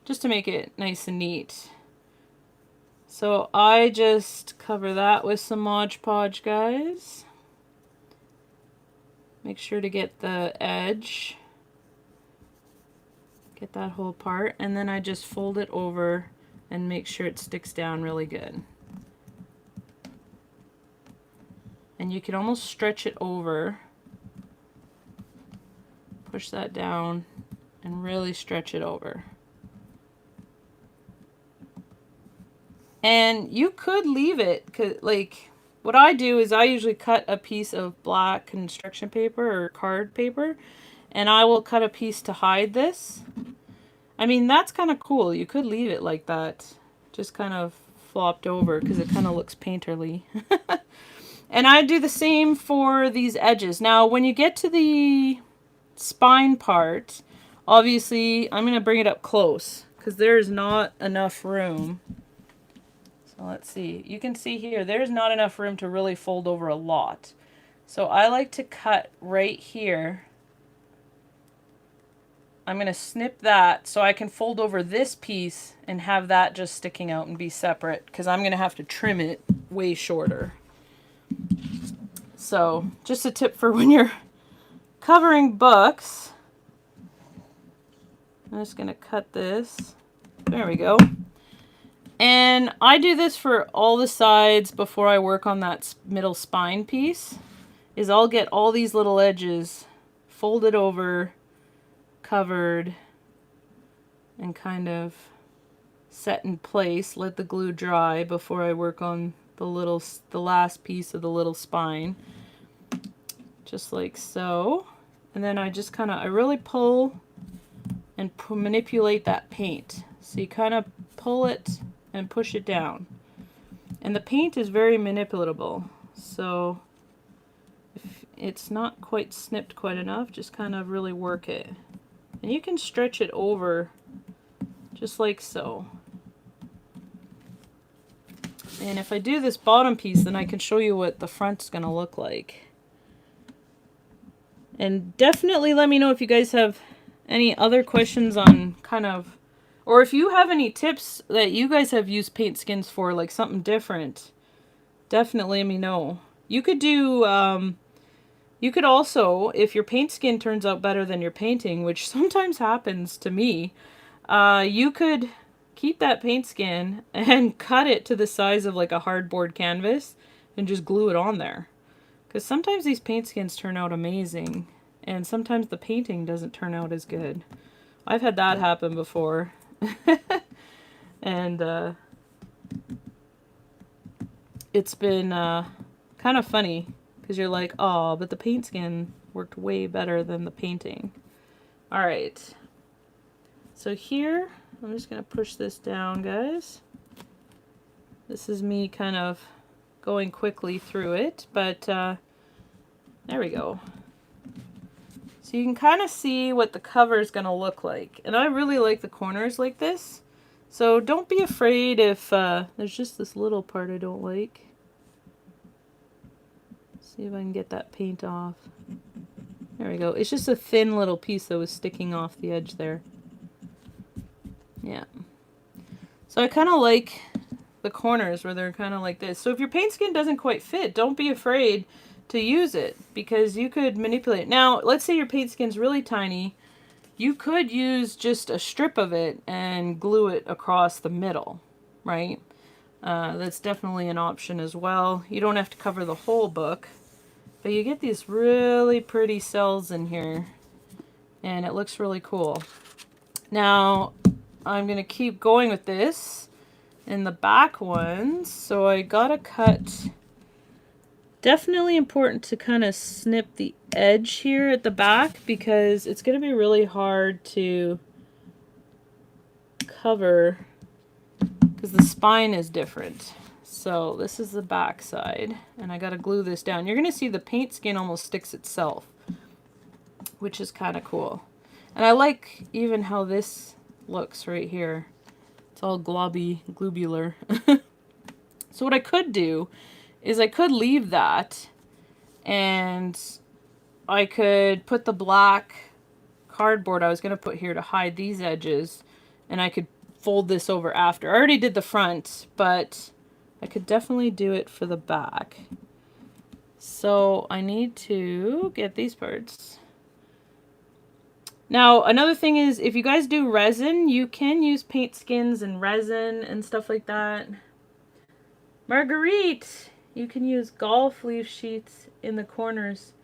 just to make it nice and neat. So I just cover that with some Mod Podge, guys. Make sure to get the edge, get that whole part, and then I just fold it over and make sure it sticks down really good. And you can almost stretch it over, push that down, and really stretch it over. And you could leave it, 'cause, like, what I do is I usually cut a piece of black construction paper or card paper, and I will cut a piece to hide this. I mean, that's kind of cool. You could leave it like that, just kind of flopped over, because it kind of looks painterly. And I do the same for these edges. Now, when you get to the spine part, obviously, I'm going to bring it up close, because there's not enough room. So let's see. You can see here, there's not enough room to really fold over a lot. So I like to cut right here. I'm going to snip that so I can fold over this piece and have that just sticking out and be separate, because I'm going to have to trim it way shorter. So just a tip for when you're covering books. I'm just going to cut this. There we go. And I do this for all the sides before I work on that middle spine piece, is I'll get all these little edges folded over, covered, and kind of set in place, let the glue dry before I work on the last piece of the little spine, just like so. And then I just kind of, I really pull and manipulate that paint. So you kind of pull it and push it down. And the paint is very manipulatable, so if it's not quite snipped quite enough, just kind of really work it. And you can stretch it over just like so. And if I do this bottom piece, then I can show you what the front's going to look like. And definitely let me know if you guys have any other questions on kind of, or if you have any tips that you guys have used paint skins for, like something different, definitely let me know. You could do, you could also, if your paint skin turns out better than your painting, which sometimes happens to me, you could keep that paint skin and cut it to the size of like a hardboard canvas and just glue it on there. Because sometimes these paint skins turn out amazing, and sometimes the painting doesn't turn out as good. I've had that happen before. And it's been kind of funny, because you're like, oh, but the paint skin worked way better than the painting. Alright. So here, I'm just going to push this down, guys. This is me kind of going quickly through it, but there we go. So you can kind of see what the cover is going to look like. And I really like the corners like this. So don't be afraid if there's just this little part I don't like. See if I can get that paint off. There we go. It's just a thin little piece that was sticking off the edge there. Yeah. So I kind of like the corners where they're kind of like this. So if your paint skin doesn't quite fit, don't be afraid to use it, because you could manipulate it. Now, let's say your paint skin's really tiny. You could use just a strip of it and glue it across the middle, right? That's definitely an option as well. You don't have to cover the whole book, but you get these really pretty cells in here, and it looks really cool. Now, I'm going to keep going with this in the back ones, so I gotta cut. Definitely important to kind of snip the edge here at the back, because it's going to be really hard to cover because the spine is different. So this is the back side, and I got to glue this down. You're going to see the paint skin almost sticks itself, which is kind of cool. And I like even how this looks right here. It's all globby, globular. So what I could do is I could leave that And I could put the black cardboard I was going to put here to hide these edges, and I could fold this over after. I already did the front, but I could definitely do it for the back. So I need to get these parts. Now, another thing is, if you guys do resin, you can use paint skins and resin and stuff like that. Marguerite, you can use golf leaf sheets in the corners.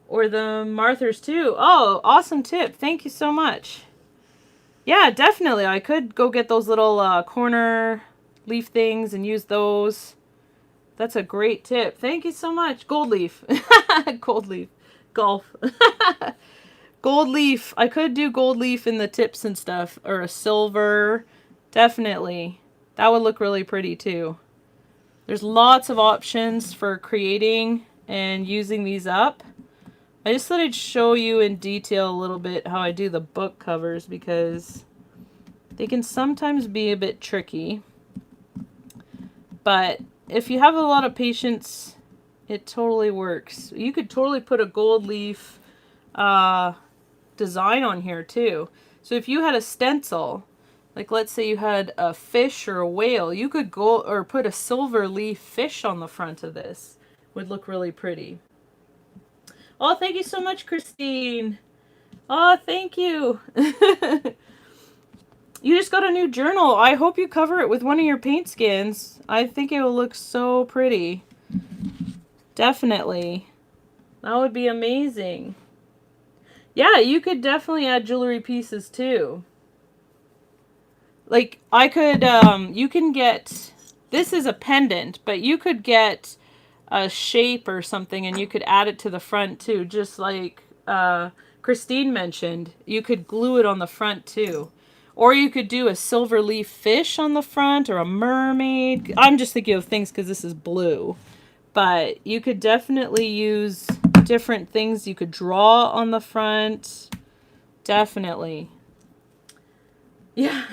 Or the Marthers too. Oh, awesome tip. Thank you so much. Yeah, definitely. I could go get those little corner leaf things and use those. That's a great tip. Thank you so much. Gold leaf. Gold leaf. Golf. Gold leaf. I could do gold leaf in the tips and stuff. Or a silver. Definitely. That would look really pretty too. There's lots of options for creating and using these up. I just thought I'd show you in detail a little bit how I do the book covers, because they can sometimes be a bit tricky. But if you have a lot of patience, it totally works. You could totally put a gold leaf design on here too. So if you had a stencil, like let's say you had a fish or a whale, you could go or put a silver leaf fish on the front of this. Would look really pretty. Oh, thank you so much, Christine. Oh, thank you. You just got a new journal. I hope you cover it with one of your paint skins. I think it will look so pretty. Definitely. That would be amazing. Yeah, you could definitely add jewelry pieces too. Like, I could, you can get, this is a pendant, but you could get a shape or something and you could add it to the front too, just like Christine mentioned. You could glue it on the front too, or you could do a silver leaf fish on the front or a mermaid. I'm just thinking of things because this is blue, but you could definitely use different things you could draw on the front. Definitely. Yeah.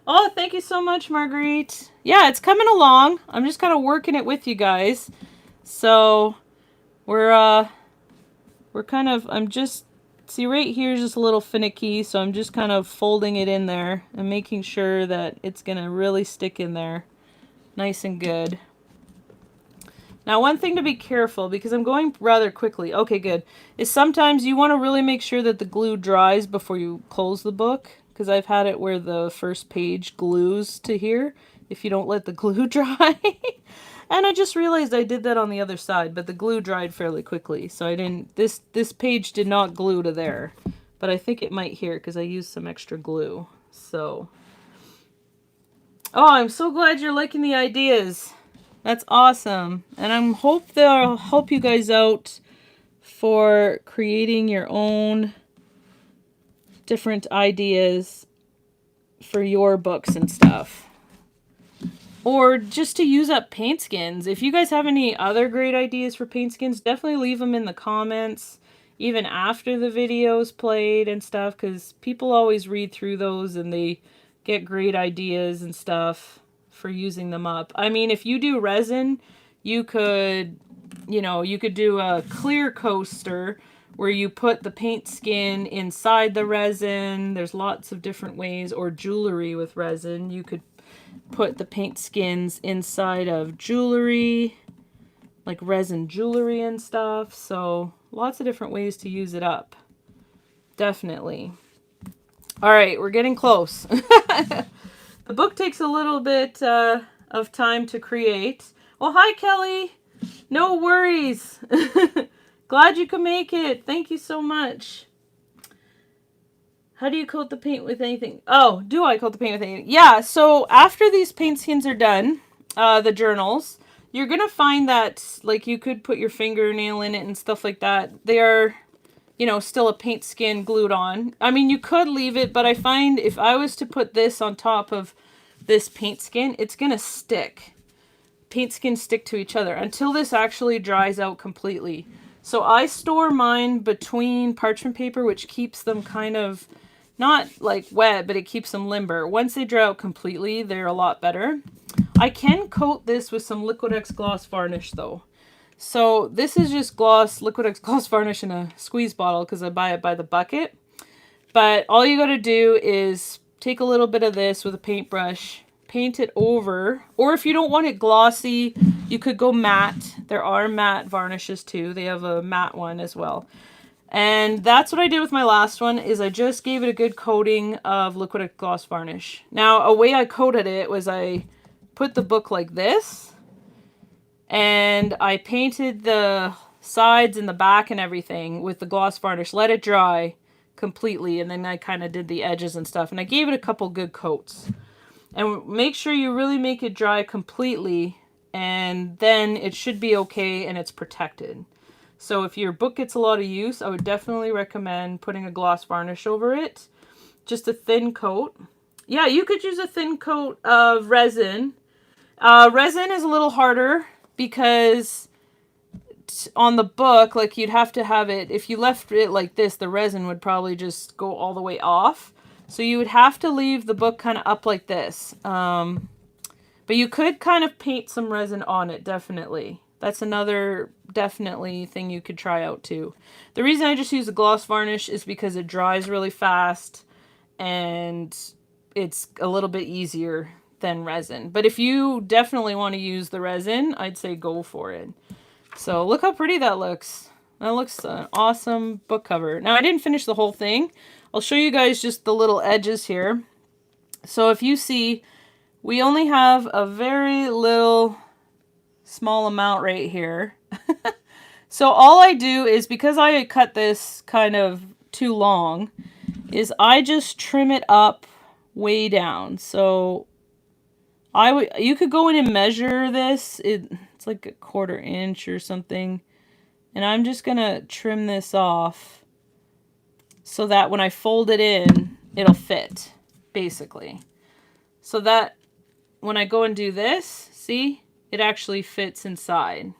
Oh, thank you so much, Marguerite. Yeah, it's coming along. I'm just kind of working it with you guys. So, we're kind of, I'm just, see right here is just a little finicky, so I'm just kind of folding it in there and making sure that it's going to really stick in there nice and good. Now, one thing to be careful, because I'm going rather quickly, okay, good, is sometimes you want to really make sure that the glue dries before you close the book. Because I've had it where the first page glues to here if you don't let the glue dry. And I just realized I did that on the other side, but the glue dried fairly quickly. So I didn't, this page did not glue to there. But I think it might here because I used some extra glue. So, oh, I'm so glad you're liking the ideas. That's awesome. And I hope they'll help you guys out for creating your own different ideas for your books and stuff, or just to use up paint skins. If you guys have any other great ideas for paint skins, definitely leave them in the comments even after the video's played and stuff, because people always read through those and they get great ideas and stuff for using them up. I mean, if you do resin, you could, you know, you could do a clear coaster where you put the paint skin inside the resin. There's lots of different ways. Or jewelry with resin. You could put the paint skins inside of jewelry, like resin jewelry and stuff. So lots of different ways to use it up. Definitely. All right, we're getting close. The book takes a little bit of time to create. Well, hi, Kelly. No worries. Glad you could make it. Thank you so much. How do you coat the paint with anything? Oh, do I coat the paint with anything? Yeah, so after these paint skins are done, the journals, you're going to find that, like, you could put your fingernail in it and stuff like that. They are, you know, still a paint skin glued on. I mean, you could leave it, but I find if I was to put this on top of this paint skin, it's going to stick. Paint skins stick to each other until this actually dries out completely. So I store mine between parchment paper, which keeps them kind of, not like wet, but it keeps them limber. Once they dry out completely, they're a lot better. I can coat this with some Liquid X gloss varnish though. So this is just gloss, Liquid X gloss varnish in a squeeze bottle because I buy it by the bucket. But all you got to do is take a little bit of this with a paintbrush, paint it over. Or if you don't want it glossy, you could go matte. There are matte varnishes too. They have a matte one as well. And that's what I did with my last one, is I just gave it a good coating of liquid gloss varnish. Now, a way I coated it was I put the book like this, and I painted the sides and the back and everything with the gloss varnish, let it dry completely, and then I kind of did the edges and stuff, and I gave it a couple good coats. And make sure you really make it dry completely, and then it should be okay and it's protected. So if your book gets a lot of use, I would definitely recommend putting a gloss varnish over it. Just a thin coat. Yeah, you could use a thin coat of resin. Resin is a little harder because on the book, like, you'd have to have it, if you left it like this, the resin would probably just go all the way off. So you would have to leave the book kind of up like this. But you could kind of paint some resin on it, definitely. That's another definitely thing you could try out too. The reason I just use a gloss varnish is because it dries really fast and it's a little bit easier than resin. But if you definitely want to use the resin, I'd say go for it. So look how pretty that looks. That looks an awesome book cover. Now, I didn't finish the whole thing. I'll show you guys just the little edges here. So if you see, we only have a very little small amount right here. So all I do is, because I cut this kind of too long, is I just trim it up way down. So you could go in and measure this. It's like a 1/4 inch or something. And I'm just gonna trim this off so that when I fold it in, it'll fit, basically. So that when I go and do this, see, it actually fits inside.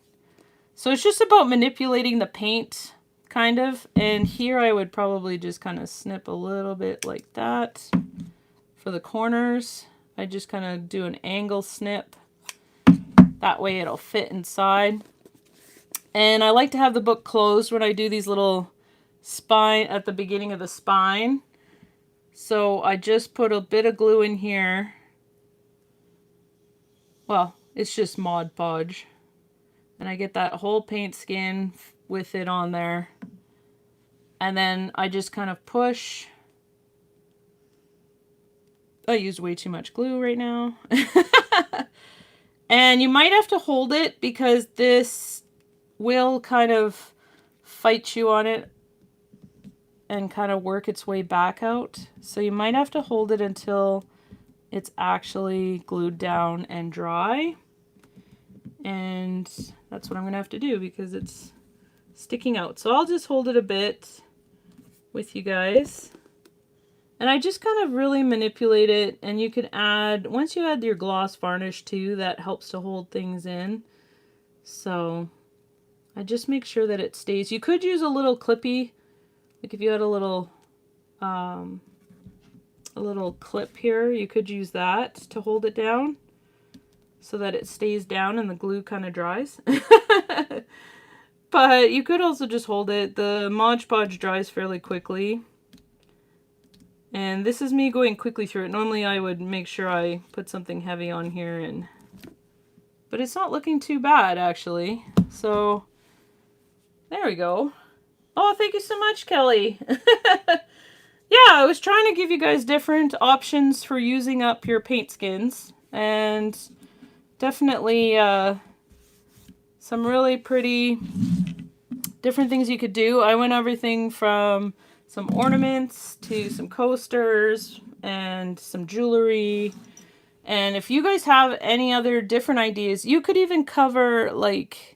So it's just about manipulating the paint, kind of. And here I would probably just kind of snip a little bit like that for the corners. I just kind of do an angle snip. That way it'll fit inside. And I like to have the book closed when I do these little spine at the beginning of the spine. So I just put a bit of glue in here. Well, it's just Mod Podge. And I get that whole paint skin with it on there. And then I just kind of push. I used way too much glue right now. And you might have to hold it because this will kind of fight you on it and kind of work its way back out. So you might have to hold it until it's actually glued down and dry. And that's what I'm going to have to do because it's sticking out. So I'll just hold it a bit with you guys. And I just kind of really manipulate it. And you could add, once you add your gloss varnish too, that helps to hold things in. So I just make sure that it stays. You could use a little clippy, like if you had a little clip here, you could use that to hold it down so that it stays down and the glue kind of dries. But you could also just hold it. The Mod Podge dries fairly quickly. And this is me going quickly through it. Normally I would make sure I put something heavy on here, but it's not looking too bad actually. So there we go. Oh, thank you so much, Kelly. Yeah, I was trying to give you guys different options for using up your paint skins, and definitely some really pretty different things you could do. I went everything from some ornaments to some coasters and some jewelry. And if you guys have any other different ideas, you could even cover like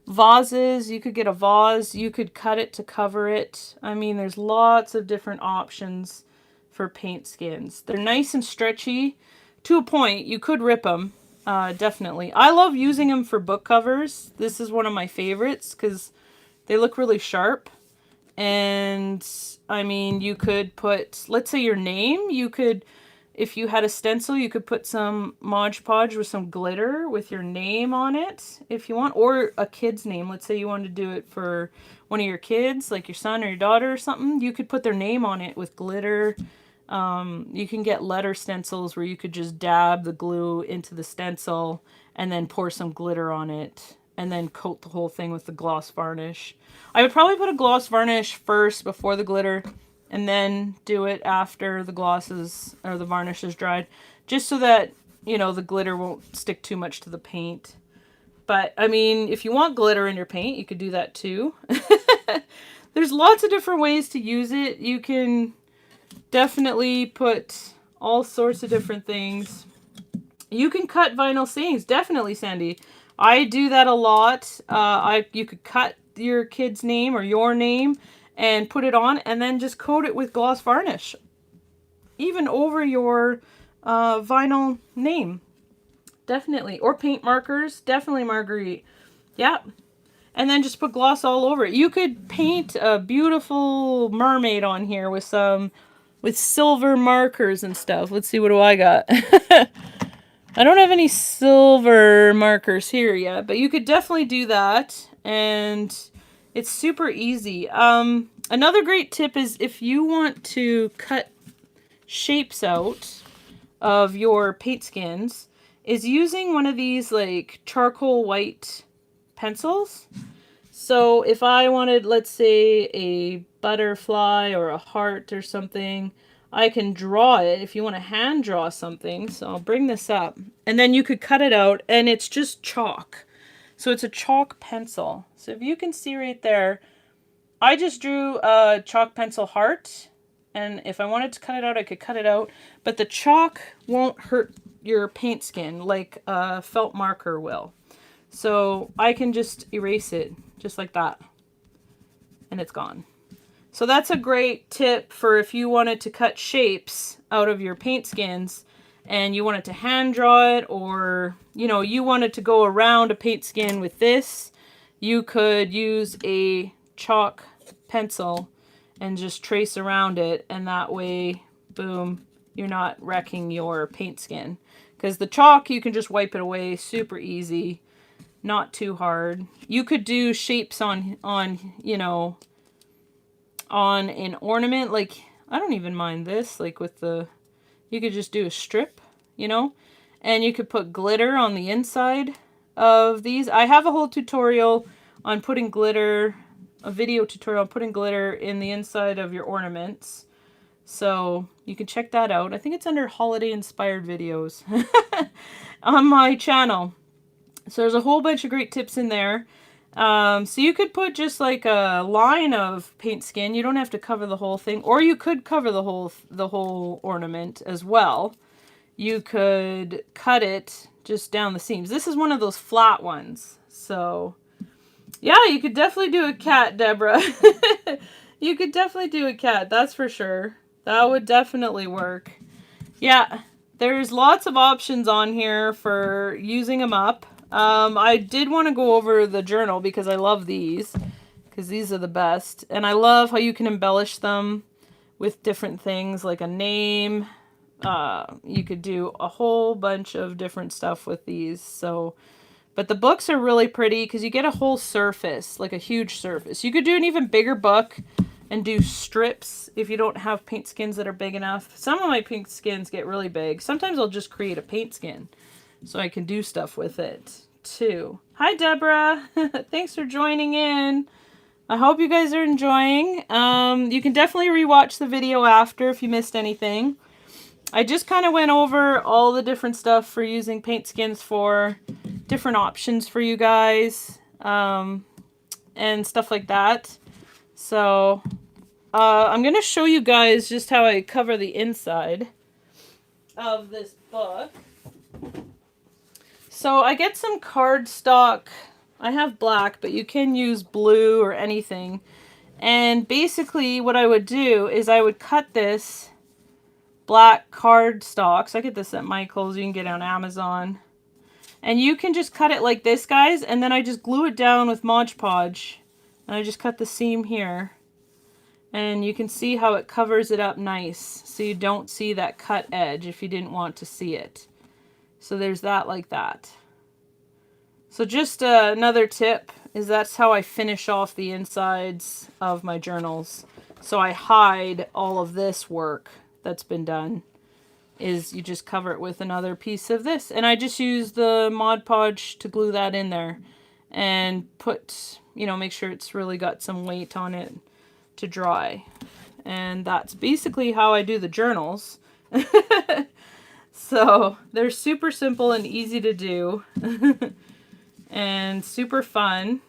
vases. You could get a vase, you could cut it to cover it. I mean, there's lots of different options for paint skins. They're nice and stretchy to a point. You could rip them, definitely. I love using them for book covers. This is one of my favorites because they look really sharp. And I mean, you could put, let's say your name, you could if you had a stencil, you could put some Mod Podge with some glitter with your name on it if you want, or a kid's name. Let's say you wanted to do it for one of your kids, like your son or your daughter or something. You could put their name on it with glitter. You can get letter stencils where you could just dab the glue into the stencil and then pour some glitter on it and then coat the whole thing with the gloss varnish. I would probably put a gloss varnish first before the glitter, and then do it after the glosses or the varnish is dried, just so that, you know, the glitter won't stick too much to the paint. But, I mean, if you want glitter in your paint, you could do that too. There's lots of different ways to use it. You can definitely put all sorts of different things. You can cut vinyl sayings, definitely, Sandy. I do that a lot. You could cut your kid's name or your name and put it on, and then just coat it with gloss varnish, even over your vinyl name. Definitely. Or paint markers. Definitely, Marguerite. Yeah. And then just put gloss all over it. You could paint a beautiful mermaid on here with silver markers and stuff. Let's see, what do I got? I don't have any silver markers here yet, but you could definitely do that, and it's super easy. Another great tip is if you want to cut shapes out of your paint skins, is using one of these like charcoal white pencils. So if I wanted, let's say, a butterfly or a heart or something, I can draw it if you want to hand draw something. So I'll bring this up, and then you could cut it out, and it's just chalk. So it's a chalk pencil. So if you can see right there, I just drew a chalk pencil heart, and if I wanted to cut it out, I could cut it out. But the chalk won't hurt your paint skin like a felt marker will. So I can just erase it just like that, and it's gone. So that's a great tip for if you wanted to cut shapes out of your paint skins and you wanted to hand draw it, or, you know, you wanted to go around a paint skin with this, you could use a chalk pencil and just trace around it, and that way, boom, you're not wrecking your paint skin. Because the chalk, you can just wipe it away super easy, not too hard. You could do shapes on you know, on an ornament, like, I don't even mind this, like with the, you could just do a strip, you know, and you could put glitter on the inside of these. I have a whole tutorial on putting glitter, a video tutorial on putting glitter in the inside of your ornaments. So you can check that out. I think it's under holiday inspired videos on my channel. So there's a whole bunch of great tips in there. So you could put just like a line of paint skin. You don't have to cover the whole thing, or you could cover the whole ornament as well. You could cut it just down the seams. This is one of those flat ones. So yeah, you could definitely do a cat, Deborah. You could definitely do a cat, that's for sure. That would definitely work. Yeah, there's lots of options on here for using them up. I did want to go over the journal because I love these, because these are the best. And I love how you can embellish them with different things like a name. You could do a whole bunch of different stuff with these. So, but the books are really pretty because you get a whole surface, like a huge surface. You could do an even bigger book and do strips if you don't have paint skins that are big enough. Some of my paint skins get really big. Sometimes I'll just create a paint skin so I can do stuff with it too. Hi, Deborah. Thanks for joining in. I hope you guys are enjoying. You can definitely rewatch the video after if you missed anything. I just kind of went over all the different stuff for using paint skins, for different options for you guys, and stuff like that. So I'm going to show you guys just how I cover the inside of this book. So I get some cardstock. I have black, but you can use blue or anything. And basically what I would do is I would cut this black cardstock. So I get this at Michael's. You can get it on Amazon. And you can just cut it like this, guys. And then I just glue it down with Mod Podge. And I just cut the seam here. And you can see how it covers it up nice, so you don't see that cut edge if you didn't want to see it. So there's that like that. So just another tip is that's how I finish off the insides of my journals. So I hide all of this work that's been done. Is you just cover it with another piece of this. And I just use the Mod Podge to glue that in there. And put, you know, make sure it's really got some weight on it to dry. And that's basically how I do the journals. So they're super simple and easy to do. And super fun.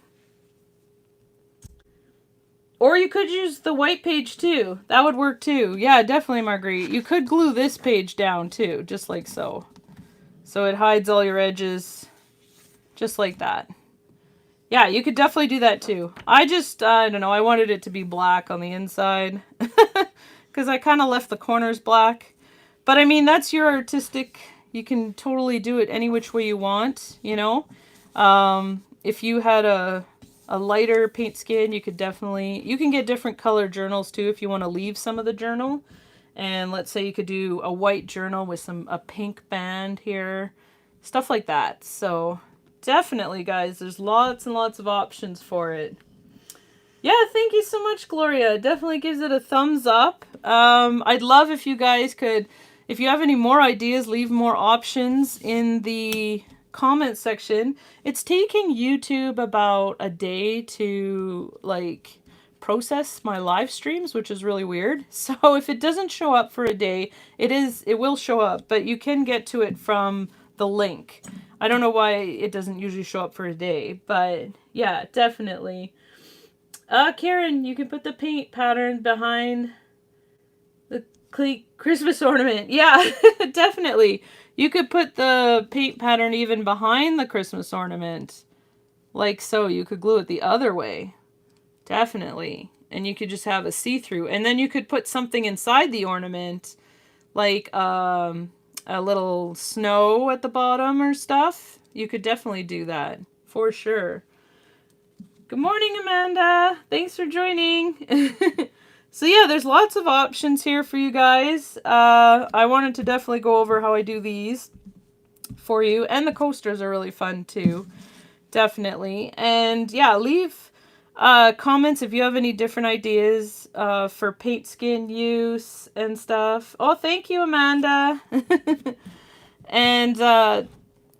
Or you could use the white page too. That would work too. Yeah, definitely, Marguerite. You could glue this page down too, just like so. So it hides all your edges, just like that. Yeah, you could definitely do that too. I don't know, I wanted it to be black on the inside. Because I kind of left the corners black. But I mean, that's your artistic, you can totally do it any which way you want, you know. If you had a lighter paint skin, you could definitely, you can get different color journals too if you want to leave some of the journal. And let's say you could do a white journal with a pink band here, stuff like that. So definitely, guys, there's lots and lots of options for it. Yeah, thank you so much, Gloria. It definitely gives it a thumbs up. I'd love if you guys could, if you have any more ideas, leave more options in the comment section. It's taking YouTube about a day to like process my live streams, which is really weird. So if it doesn't show up for a day, it will show up, but you can get to it from the link. I don't know why it doesn't usually show up for a day, but yeah, definitely. Karen, you can put the paint pattern behind the Christmas ornament. Yeah, definitely. You could put the paint pattern even behind the Christmas ornament. Like so. You could glue it the other way. Definitely. And you could just have a see-through. And then you could put something inside the ornament. Like a little snow at the bottom or stuff. You could definitely do that. For sure. Good morning, Amanda. Thanks for joining. So yeah, there's lots of options here for you guys. I wanted to definitely go over how I do these for you. And the coasters are really fun too. Definitely. And yeah, leave comments if you have any different ideas for paint skin use and stuff. Oh, thank you, Amanda. And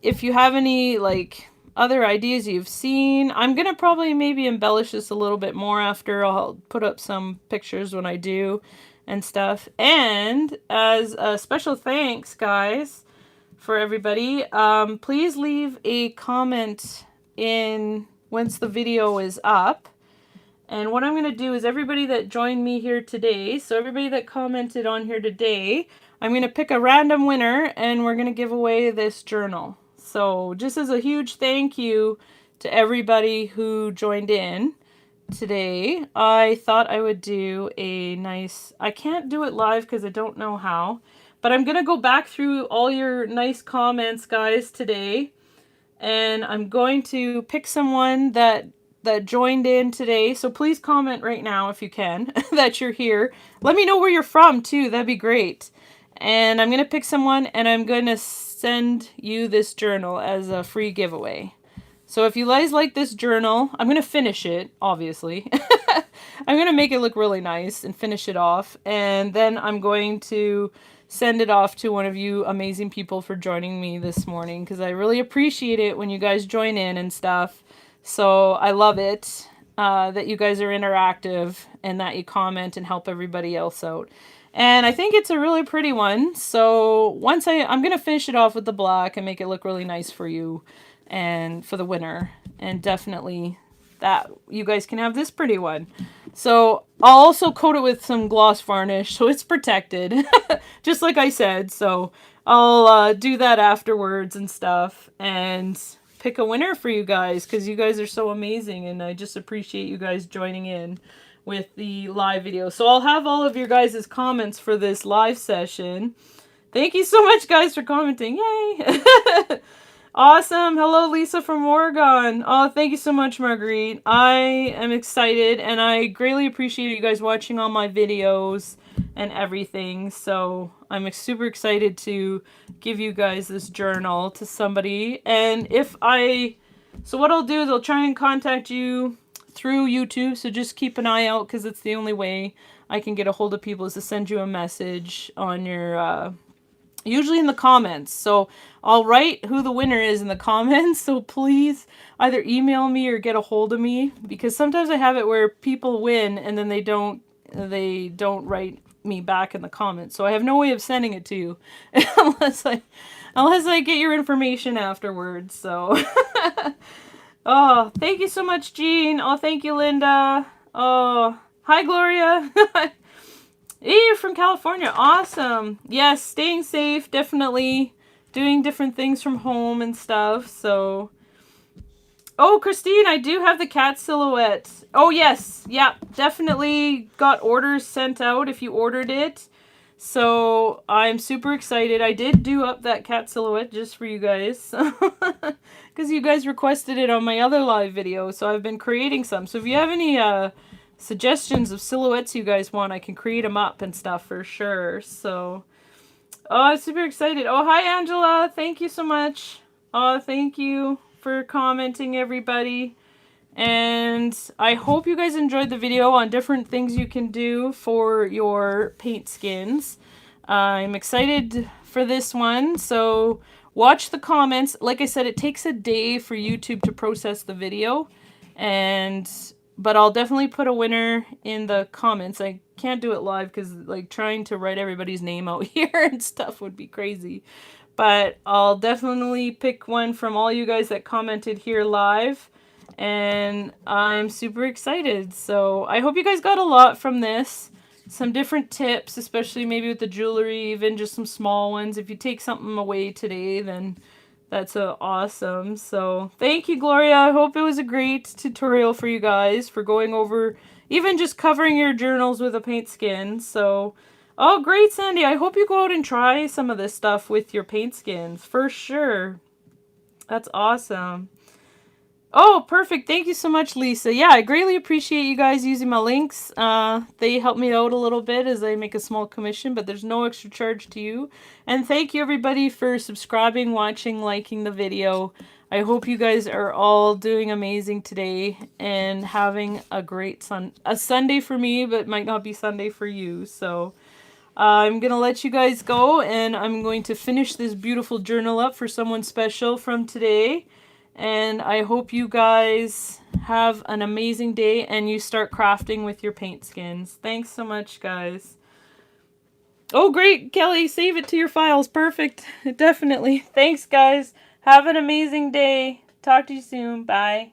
if you have any like other ideas you've seen, I'm gonna probably maybe embellish this a little bit more after. I'll put up some pictures when I do and stuff. And as a special thanks, guys, for everybody, please leave a comment in once the video is up. And what I'm going to do is everybody that joined me here today, so everybody that commented on here today, I'm going to pick a random winner and we're going to give away this journal. So just as a huge thank you to everybody who joined in today, I thought I would do a nice, I can't do it live because I don't know how, but I'm going to go back through all your nice comments, guys, today. And I'm going to pick someone that joined in today. So please comment right now if you can that you're here. Let me know where you're from too. That'd be great. And I'm going to pick someone and I'm going to send you this journal as a free giveaway. So if you guys like this journal, I'm going to finish it, obviously. I'm going to make it look really nice and finish it off. And then I'm going to send it off to one of you amazing people for joining me this morning, because I really appreciate it when you guys join in and stuff. So I love it that you guys are interactive and that you comment and help everybody else out. And I think it's a really pretty one. So once I'm going to finish it off with the black and make it look really nice for you and for the winner. And definitely that you guys can have this pretty one. So I'll also coat it with some gloss varnish so it's protected, just like I said. So I'll do that afterwards and stuff and pick a winner for you guys, because you guys are so amazing and I just appreciate you guys joining in with the live video. So I'll have all of your guys' comments for this live session. Thank you so much, guys, for commenting. Yay! Awesome. Hello, Lisa from Oregon. Oh, thank you so much, Marguerite. I am excited, and I greatly appreciate you guys watching all my videos and everything. So I'm super excited to give you guys this journal to somebody. And so what I'll do is I'll try and contact you through YouTube. So just keep an eye out, because it's the only way I can get a hold of people is to send you a message on your usually in the comments. So I'll write who the winner is in the comments. So please either email me or get a hold of me, because sometimes I have it where people win and then they don't write me back in the comments. So I have no way of sending it to you unless I get your information afterwards. So oh, thank you so much, Jean. Oh, thank you, Linda. Oh, hi, Gloria. Hey, you're from California. Awesome. Yes, staying safe, definitely. Doing different things from home and stuff, so. Oh, Christine, I do have the cat silhouette. Oh, yes. Yeah, definitely got orders sent out if you ordered it. So, I'm super excited. I did do up that cat silhouette just for you guys. Because you guys requested it on my other live video, so I've been creating some. So, if you have any suggestions of silhouettes you guys want, I can create them up and stuff for sure. So, oh, I'm super excited. Oh, hi, Angela. Thank you so much. Oh, thank you for commenting, everybody. And I hope you guys enjoyed the video on different things you can do for your paint skins. I'm excited for this one. So watch the comments. Like I said, it takes a day for YouTube to process the video. But I'll definitely put a winner in the comments. I can't do it live because like trying to write everybody's name out here and stuff would be crazy. But I'll definitely pick one from all you guys that commented here live. And I'm super excited. So I hope you guys got a lot from this. Some different tips, especially maybe with the jewelry, even just some small ones. If you take something away today, then that's awesome. So thank you, Gloria. I hope it was a great tutorial for you guys for going over even just covering your journals with a paint skin. So, oh, great, Sandy. I hope you go out and try some of this stuff with your paint skins for sure. That's awesome. Oh, perfect. Thank you so much, Lisa. Yeah, I greatly appreciate you guys using my links. They help me out a little bit as I make a small commission, but there's no extra charge to you. And thank you, everybody, for subscribing, watching, liking the video. I hope you guys are all doing amazing today and having a great Sunday for me, but might not be Sunday for you. So I'm going to let you guys go, and I'm going to finish this beautiful journal up for someone special from today. And I hope you guys have an amazing day and you start crafting with your paint skins. Thanks so much, guys. Oh, great, Kelly. Save it to your files. Perfect. Definitely. Thanks, guys. Have an amazing day. Talk to you soon. Bye.